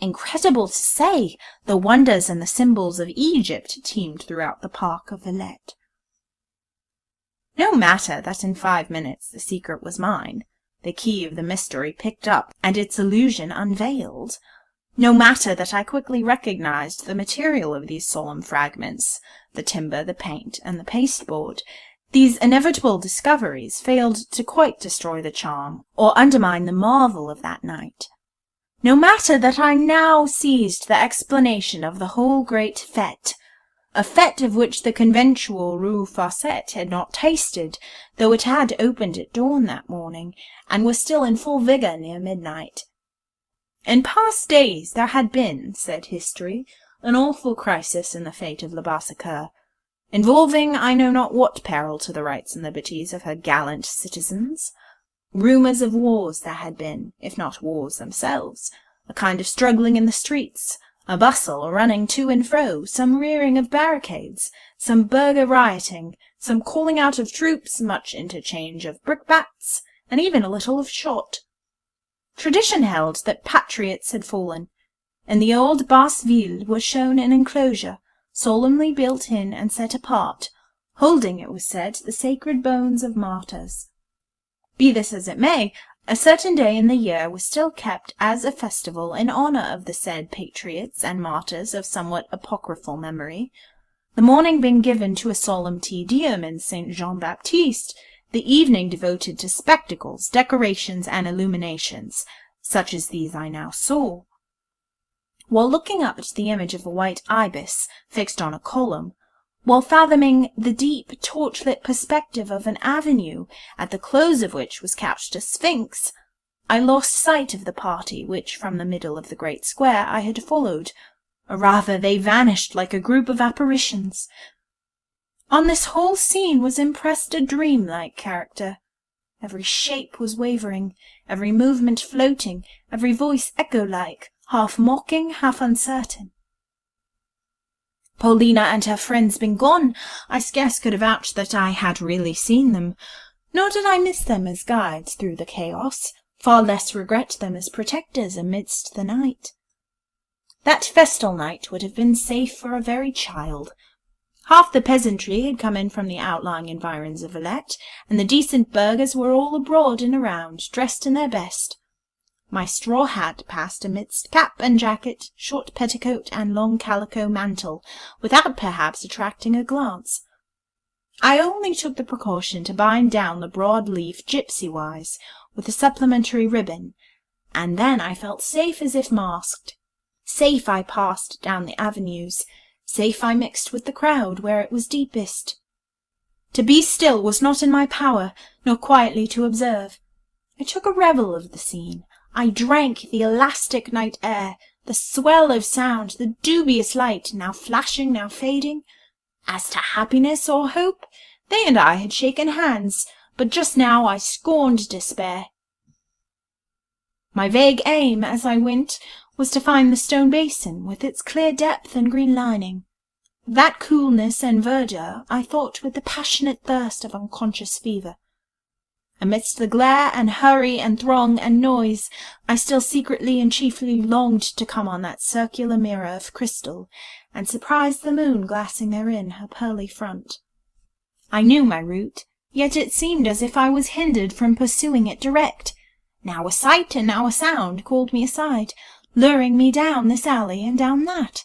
Incredible to say, the wonders and the symbols of Egypt teemed throughout the park of Villette. No matter that in 5 minutes the secret was mine, the key of the mystery picked up and its illusion unveiled. No matter that I quickly recognized the material of these solemn fragments, the timber, the paint, and the pasteboard. These inevitable discoveries failed to quite destroy the charm or undermine the marvel of that night. No matter that I now seized the explanation of the whole great fête, a fête of which the conventual Rue Fossette had not tasted, though it had opened at dawn that morning, and was still in full vigour near midnight. In past days there had been, said history, an awful crisis in the fate of Labassecoeur, involving I know not what peril to the rights and liberties of her gallant citizens. Rumours of wars there had been, if not wars themselves, a kind of struggling in the streets, a bustle, a running to and fro, some rearing of barricades, some burgher rioting, some calling out of troops, much interchange of brickbats, and even a little of shot. Tradition held that patriots had fallen, and the old Basse-Ville was shown an enclosure, solemnly built in and set apart, holding, it was said, the sacred bones of martyrs. Be this as it may, a certain day in the year was still kept as a festival in honour of the said patriots and martyrs of somewhat apocryphal memory, the morning being given to a solemn Te Deum in St. Jean-Baptiste, the evening devoted to spectacles, decorations, and illuminations, such as these I now saw. While looking up at the image of a white ibis fixed on a column, while fathoming the deep torch-lit perspective of an avenue, at the close of which was couched a sphinx, I lost sight of the party which from the middle of the great square I had followed, or rather they vanished like a group of apparitions. On this whole scene was impressed a dream-like character. Every shape was wavering, every movement floating, every voice echo-like, half mocking, half uncertain. Paulina and her friends being gone, I scarce could vouch that I had really seen them, nor did I miss them as guides through the chaos, far less regret them as protectors amidst the night. That festal night would have been safe for a very child. Half the peasantry had come in from the outlying environs of Villette, and the decent burghers were all abroad and around, dressed in their best. My straw hat passed amidst cap and jacket, short petticoat, and long calico mantle, without perhaps attracting a glance. I only took the precaution to bind down the broad leaf gipsy-wise, with a supplementary ribbon, and then I felt safe as if masked. Safe I passed down the avenues, safe I mixed with the crowd where it was deepest. To be still was not in my power, nor quietly to observe. I took a revel of the scene. I drank the elastic night air, the swell of sound, the dubious light, now flashing, now fading. As to happiness or hope, they and I had shaken hands, but just now I scorned despair. My vague aim, as I went, was to find the stone basin, with its clear depth and green lining. That coolness and verdure I thought with the passionate thirst of unconscious fever. Amidst the glare and hurry and throng and noise, I still secretly and chiefly longed to come on that circular mirror of crystal, and surprise the moon glassing therein her pearly front. I knew my route, yet it seemed as if I was hindered from pursuing it direct. Now a sight and now a sound called me aside, luring me down this alley and down that.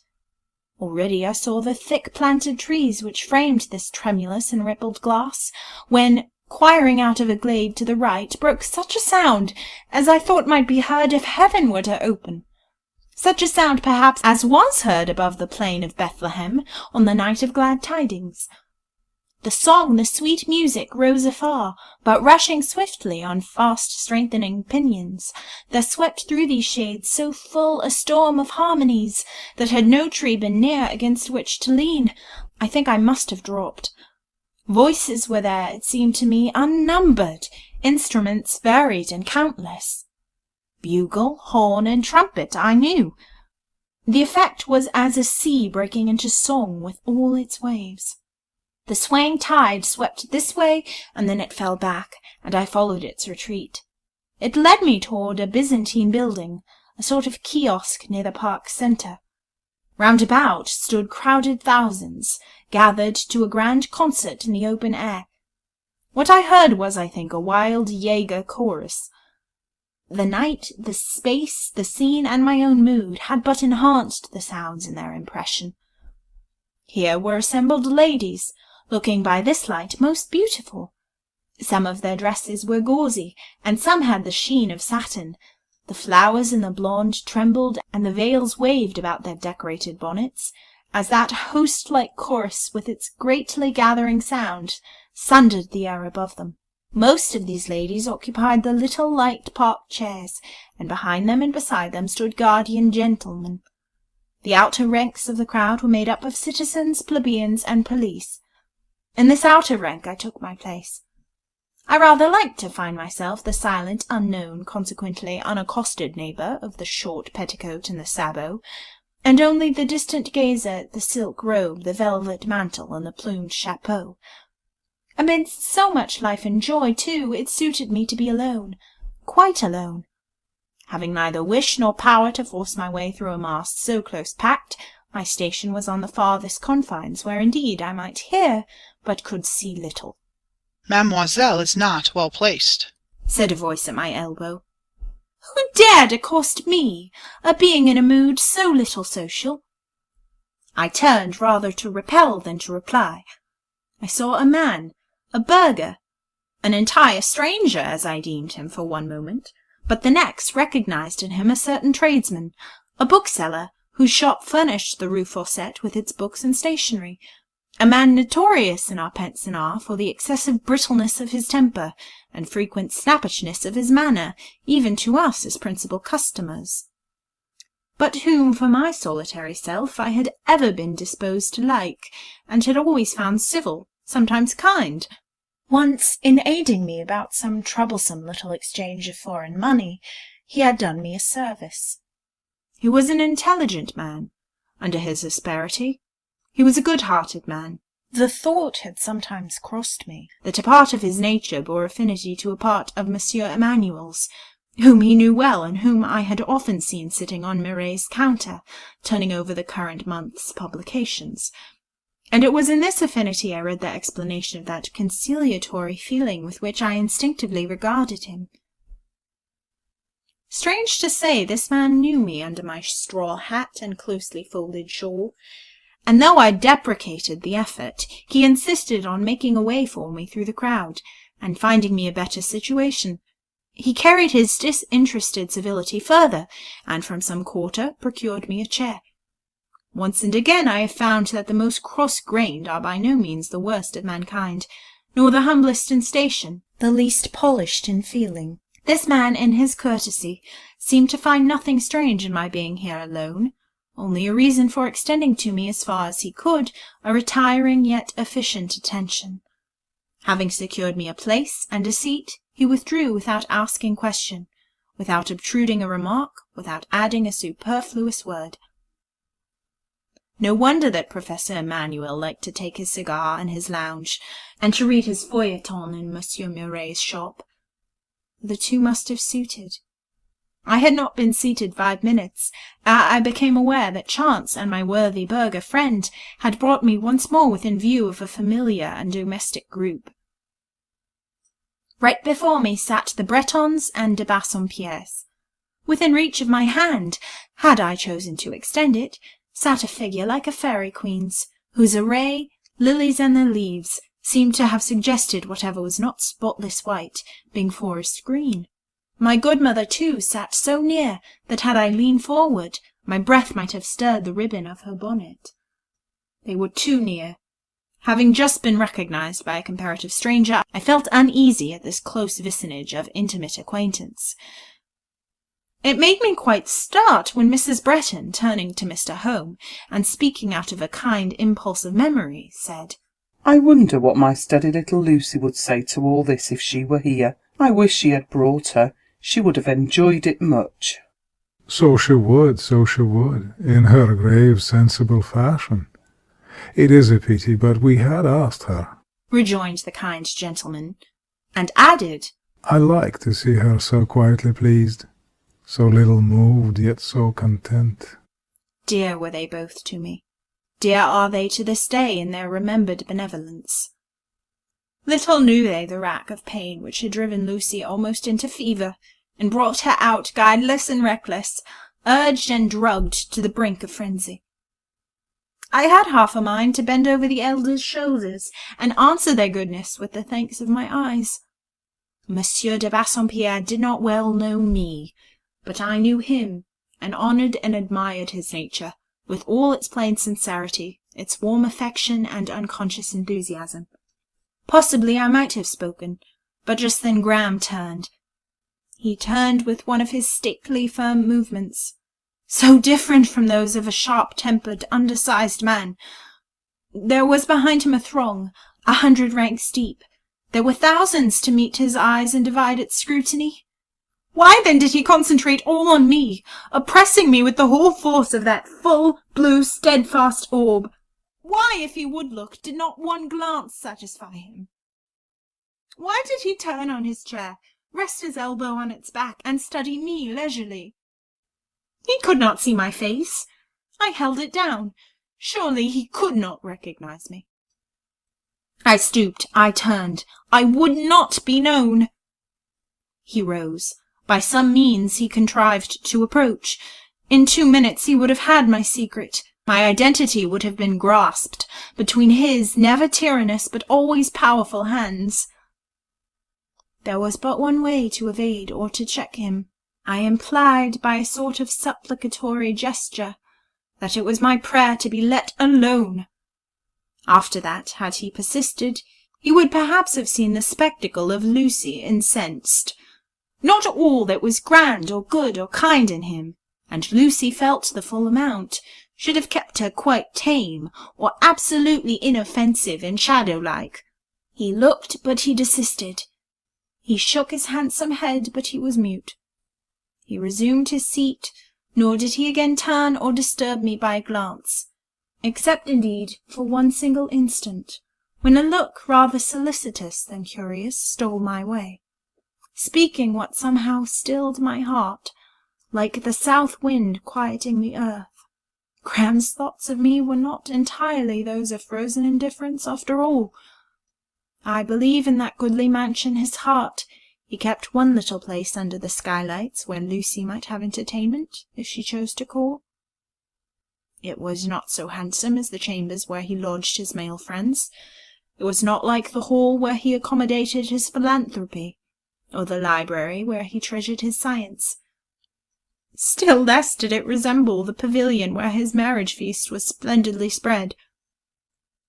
Already I saw the thick-planted trees which framed this tremulous and rippled glass, when, quiring out of a glade to the right, broke such a sound as I thought might be heard if heaven were to open. Such a sound, perhaps, as was heard above the plain of Bethlehem on the night of glad tidings. The song, the sweet music, rose afar, but rushing swiftly on fast-strengthening pinions, there swept through these shades so full a storm of harmonies, that had no tree been near against which to lean, I think I must have dropped. Voices were there, it seemed to me, unnumbered, instruments varied and countless. Bugle, horn, and trumpet I knew. The effect was as a sea breaking into song with all its waves. The swaying tide swept this way, and then it fell back, and I followed its retreat. It led me toward a Byzantine building, a sort of kiosk near the park centre. Round about stood crowded thousands, gathered to a grand concert in the open air. What I heard was, I think, a wild Jaeger chorus. The night, the space, the scene, and my own mood had but enhanced the sounds in their impression. Here were assembled ladies, looking by this light most beautiful. Some of their dresses were gauzy, and some had the sheen of satin. The flowers in the blonde trembled, and the veils waved about their decorated bonnets, as that host-like chorus, with its greatly gathering sound, sundered the air above them. Most of these ladies occupied the little light park chairs, and behind them and beside them stood guardian gentlemen. The outer ranks of the crowd were made up of citizens, plebeians, and police. In this outer rank I took my place. I rather liked to find myself the silent, unknown, consequently unaccosted neighbour of the short petticoat and the sabot, and only the distant gazer, the silk robe, the velvet mantle, and the plumed chapeau. Amidst so much life and joy, too, it suited me to be alone, quite alone. Having neither wish nor power to force my way through a mass so close packed, my station was on the farthest confines, where indeed I might hear, but could see little. "Mademoiselle is not well placed," said a voice at my elbow. Who dared accost me, a being in a mood so little social? I turned rather to repel than to reply. I saw a man, a burgher, an entire stranger, as I deemed him for one moment, but the next recognized in him a certain tradesman, a bookseller, whose shop furnished the Rue Fossette with its books and stationery, a man notorious in our pensionnat for the excessive brittleness of his temper, and frequent snappishness of his manner, even to us as principal customers, but whom for my solitary self I had ever been disposed to like, and had always found civil, sometimes kind. Once, in aiding me about some troublesome little exchange of foreign money, he had done me a service. He was an intelligent man. Under his asperity, he was a good-hearted man. The thought had sometimes crossed me that a part of his nature bore affinity to a part of Monsieur Emmanuel's, whom he knew well, and whom I had often seen sitting on Miret's counter, turning over the current month's publications. And it was in this affinity I read the explanation of that conciliatory feeling with which I instinctively regarded him. Strange to say, this man knew me under my straw hat and closely folded shawl, and though I deprecated the effort, he insisted on making a way for me through the crowd, and finding me a better situation. He carried his disinterested civility further, and from some quarter procured me a chair. Once and again I have found that the most cross-grained are by no means the worst of mankind, nor the humblest in station, the least polished in feeling. This man, in his courtesy, seemed to find nothing strange in my being here alone, only a reason for extending to me as far as he could a retiring yet efficient attention. Having secured me a place and a seat, he withdrew without asking question, without obtruding a remark, without adding a superfluous word. No wonder that Professor Emmanuel liked to take his cigar in his lounge, and to read his feuilleton in Monsieur Miret's shop. The two must have suited. I had not been seated 5 minutes ere I became aware that chance and my worthy burgher friend had brought me once more within view of a familiar and domestic group. Right before me sat the Bretons and de Bassompierres. Within reach of my hand, had I chosen to extend it, sat a figure like a fairy queen's, whose array, lilies and their leaves, seemed to have suggested whatever was not spotless white, being forest green. My godmother, too, sat so near that had I leaned forward, my breath might have stirred the ribbon of her bonnet. They were too near. Having just been recognised by a comparative stranger, I felt uneasy at this close vicinage of intimate acquaintance. It made me quite start when Mrs. Bretton, turning to Mr. Home, and speaking out of a kind impulse of memory, said, "I wonder what my steady little Lucy would say to all this if she were here. I wish she had brought her. She would have enjoyed it much." So she would, in her grave, sensible fashion. It is a pity, but we had asked her, rejoined the kind gentleman, and added, "I like to see her so quietly pleased, so little moved, yet so content." Dear were they both to me. Dear are they to this day in their remembered benevolence. Little knew they the rack of pain which had driven Lucy almost into fever, and brought her out guideless and reckless, urged and drugged to the brink of frenzy. I had half a mind to bend over the elders' shoulders, and answer their goodness with the thanks of my eyes. Monsieur de Bassompierre did not well know me, but I knew him, and honoured and admired his nature, with all its plain sincerity, its warm affection and unconscious enthusiasm. Possibly I might have spoken, but just then Graham turned. He turned with one of his stately, firm movements, so different from those of a sharp-tempered, undersized man. There was behind him a throng, 100 ranks deep. There were thousands to meet his eyes and divide its scrutiny. Why then did he concentrate all on me, oppressing me with the whole force of that full, blue, steadfast orb? Why, if he would look, did not one glance satisfy him? Why did he turn on his chair, rest his elbow on its back, and study me leisurely? He could not see my face. I held it down. Surely he could not recognize me. I stooped, I turned. I would not be known. He rose. By some means he contrived to approach. In 2 minutes he would have had my secret. My identity would have been grasped between his never tyrannous but always powerful hands. There was but one way to evade or to check him. I implied by a sort of supplicatory gesture that it was my prayer to be let alone. After that, had he persisted, he would perhaps have seen the spectacle of Lucy incensed. Not all that was grand or good or kind in him, and Lucy felt the full amount, should have kept her quite tame, or absolutely inoffensive and shadow-like. He looked, but he desisted. He shook his handsome head, but he was mute. He resumed his seat, nor did he again turn or disturb me by a glance, except indeed for one single instant, when a look rather solicitous than curious stole my way, speaking what somehow stilled my heart, like the south wind quieting the earth. Graham's thoughts of me were not entirely those of frozen indifference after all. I believe in that goodly mansion his heart he kept one little place under the skylights where Lucy might have entertainment, if she chose to call. It was not so handsome as the chambers where he lodged his male friends. It was not like the hall where he accommodated his philanthropy, or the library where he treasured his science. Still less did it resemble the pavilion where his marriage feast was splendidly spread.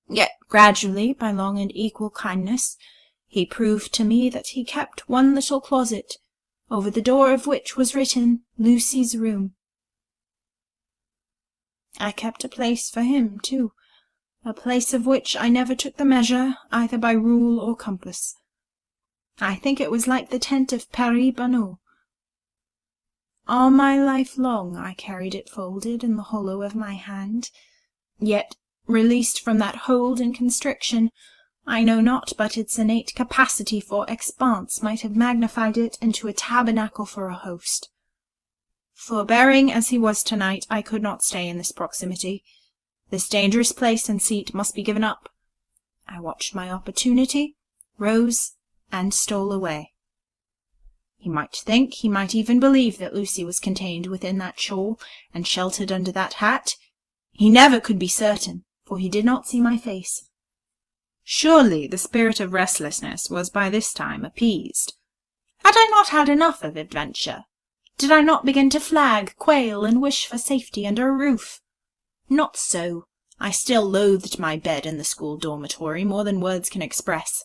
Yet gradually, by long and equal kindness, he proved to me that he kept one little closet, over the door of which was written Lucy's room. I kept a place for him, too, a place of which I never took the measure, either by rule or compass. I think it was like the tent of Paris-Bonneau. All my life long I carried it folded in the hollow of my hand, yet, released from that hold and constriction, I know not but its innate capacity for expanse might have magnified it into a tabernacle for a host. Forbearing as he was tonight, I could not stay in this proximity. This dangerous place and seat must be given up. I watched my opportunity, rose, and stole away. He might think, he might even believe that Lucy was contained within that shawl and sheltered under that hat. He never could be certain, for he did not see my face. Surely the spirit of restlessness was by this time appeased. Had I not had enough of adventure? Did I not begin to flag, quail, and wish for safety under a roof? Not so. I still loathed my bed in the school dormitory more than words can express.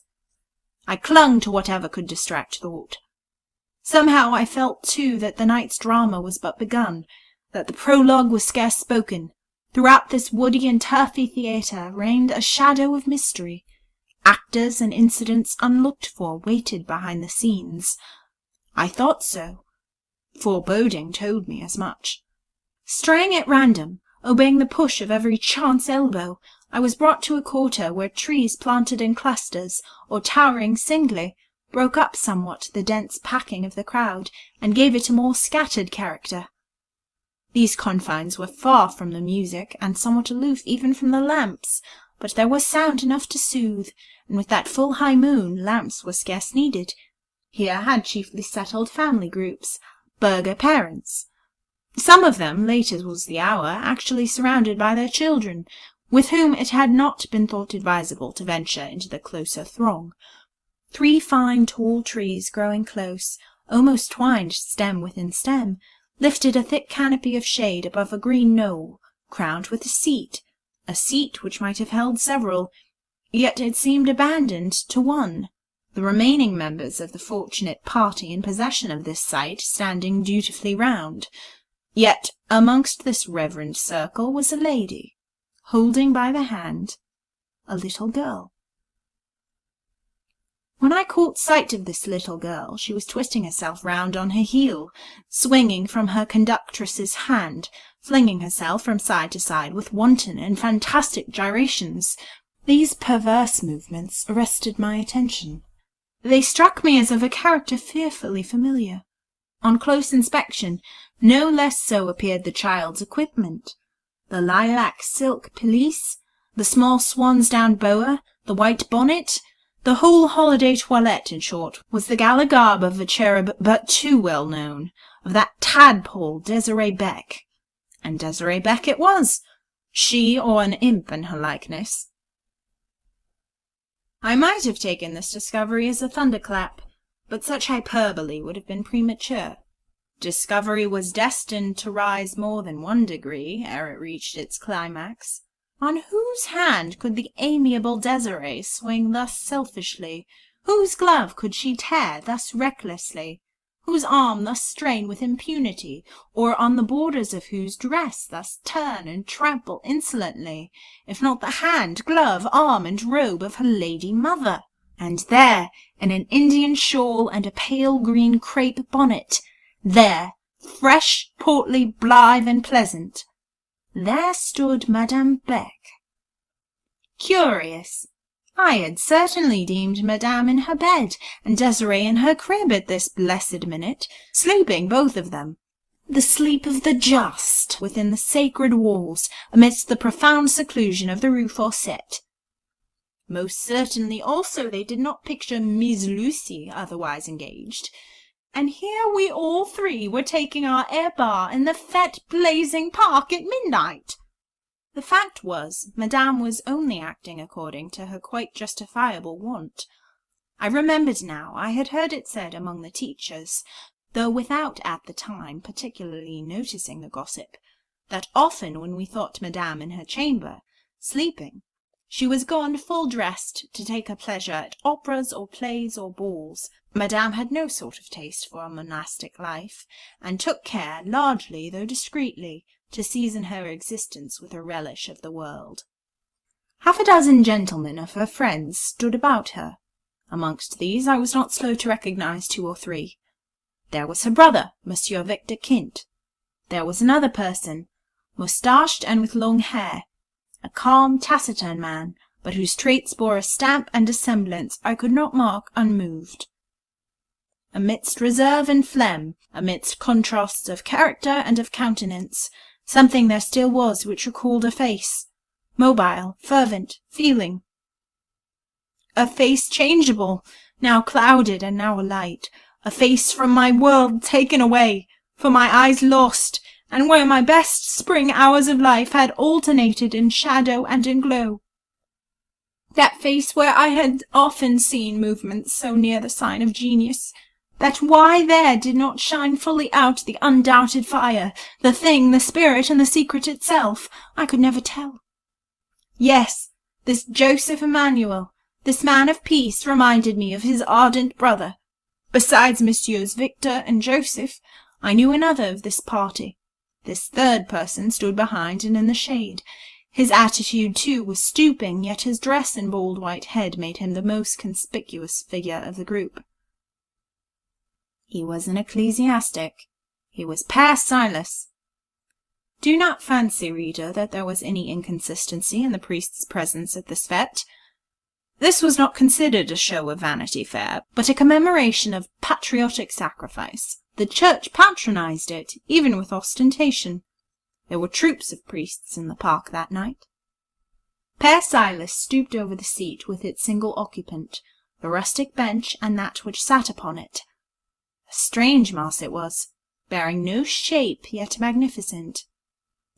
I clung to whatever could distract thought. Somehow I felt, too, that the night's drama was but begun, that the prologue was scarce spoken. Throughout this woody and turfy theatre reigned a shadow of mystery. Actors and incidents unlooked for waited behind the scenes. I thought so. Foreboding told me as much. Straying at random, obeying the push of every chance elbow, I was brought to a quarter where trees planted in clusters, or towering singly, broke up somewhat the dense packing of the crowd, and gave it a more scattered character. These confines were far from the music, and somewhat aloof even from the lamps, but there was sound enough to soothe, and with that full high moon lamps were scarce needed. Here had chiefly settled family groups, burgher parents. Some of them, late as was the hour, actually surrounded by their children, with whom it had not been thought advisable to venture into the closer throng. 3 fine tall trees growing close, almost twined stem within stem, lifted a thick canopy of shade above a green knoll, crowned with a seat which might have held several, yet it seemed abandoned to one, the remaining members of the fortunate party in possession of this site standing dutifully round. Yet amongst this reverend circle was a lady, holding by the hand a little girl. When I caught sight of this little girl, she was twisting herself round on her heel, swinging from her conductress's hand, flinging herself from side to side with wanton and fantastic gyrations. These perverse movements arrested my attention. They struck me as of a character fearfully familiar. On close inspection, no less so appeared the child's equipment. The lilac silk pelisse, the small swansdown boa, the white bonnet, the whole holiday toilette, in short, was the gala garb of a cherub but too well known, of that tadpole Desiree Beck. And Desiree Beck it was, she or an imp in her likeness. I might have taken this discovery as a thunderclap, but such hyperbole would have been premature. Discovery was destined to rise more than 1 degree ere it reached its climax. On whose hand could the amiable Desiree swing thus selfishly? Whose glove could she tear thus recklessly? Whose arm thus strain with impunity, or on the borders of whose dress thus turn and trample insolently, if not the hand, glove, arm, and robe of her lady mother? And there, in an Indian shawl and a pale green crape bonnet, there, fresh, portly, blithe, and pleasant, there stood Madame Beck. Curious! I had certainly deemed Madame in her bed, and Desiree in her crib at this blessed minute, sleeping both of them, the sleep of the just, within the sacred walls, amidst the profound seclusion of the Rue Fossette. Most certainly also they did not picture Miss Lucy otherwise engaged. And here we all 3 were taking our air bar in the fete blazing park at midnight. The fact was, Madame was only acting according to her quite justifiable wont. I remembered now I had heard it said among the teachers, though without at the time particularly noticing the gossip, that often when we thought Madame in her chamber, sleeping, she was gone full dressed to take her pleasure at operas or plays or balls. Madame had no sort of taste for a monastic life, and took care, largely though discreetly, to season her existence with a relish of the world. 6 gentlemen of her friends stood about her. Amongst these I was not slow to recognize 2 or 3. There was her brother, Monsieur Victor Kint. There was another person, moustached and with long hair, a calm, taciturn man, but whose traits bore a stamp and a semblance I could not mark unmoved. Amidst reserve and phlegm, amidst contrasts of character and of countenance, something there still was which recalled a face, mobile, fervent, feeling. A face changeable, now clouded and now alight, a face from my world taken away, for my eyes lost, and where my best spring hours of life had alternated in shadow and in glow. That face where I had often seen movements so near the sign of genius, that why there did not shine fully out the undoubted fire, the thing, the spirit, and the secret itself, I could never tell. Yes, this Joseph Emmanuel, this man of peace, reminded me of his ardent brother. Besides Messieurs Victor and Joseph, I knew another of this party. This third person stood behind and in the shade. His attitude, too, was stooping, yet his dress and bald white head made him the most conspicuous figure of the group. He was an ecclesiastic. He was Père Silas. Do not fancy, reader, that there was any inconsistency in the priest's presence at this fête. This was not considered a show of Vanity Fair, but a commemoration of patriotic sacrifice. The church patronized it, even with ostentation. There were troops of priests in the park that night. Père Silas stooped over the seat with its single occupant, the rustic bench, and that which sat upon it. A strange mass it was, bearing no shape, yet magnificent.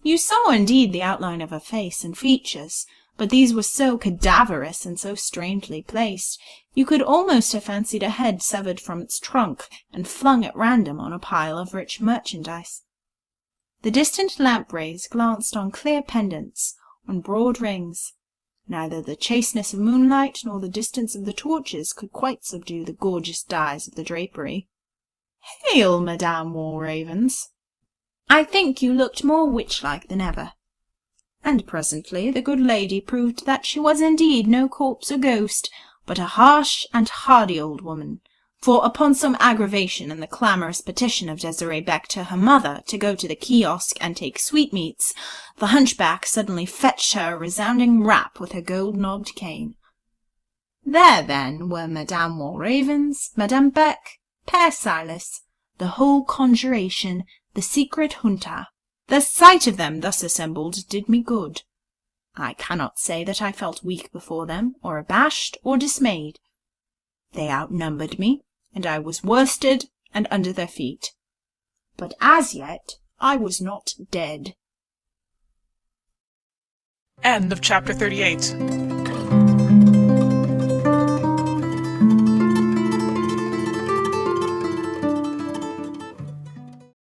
You saw indeed the outline of a face and features, but these were so cadaverous and so strangely placed, you could almost have fancied a head severed from its trunk and flung at random on a pile of rich merchandise. The distant lamp rays glanced on clear pendants, on broad rings. Neither the chasteness of moonlight nor the distance of the torches could quite subdue the gorgeous dyes of the drapery. "Hail, Madame Walravens! I think you looked more witch-like than ever." And presently the good lady proved that she was indeed no corpse or ghost, but a harsh and hardy old woman, for upon some aggravation in the clamorous petition of Desiree Beck to her mother to go to the kiosk and take sweetmeats, the hunchback suddenly fetched her a resounding rap with her gold-knobbed cane. There, then, were Madame Walravens, Madame Beck, Père Silas, the whole conjuration, the secret junta. The sight of them thus assembled did me good. I cannot say that I felt weak before them, or abashed, or dismayed. They outnumbered me, and I was worsted and under their feet. But as yet I was not dead. End of chapter 38.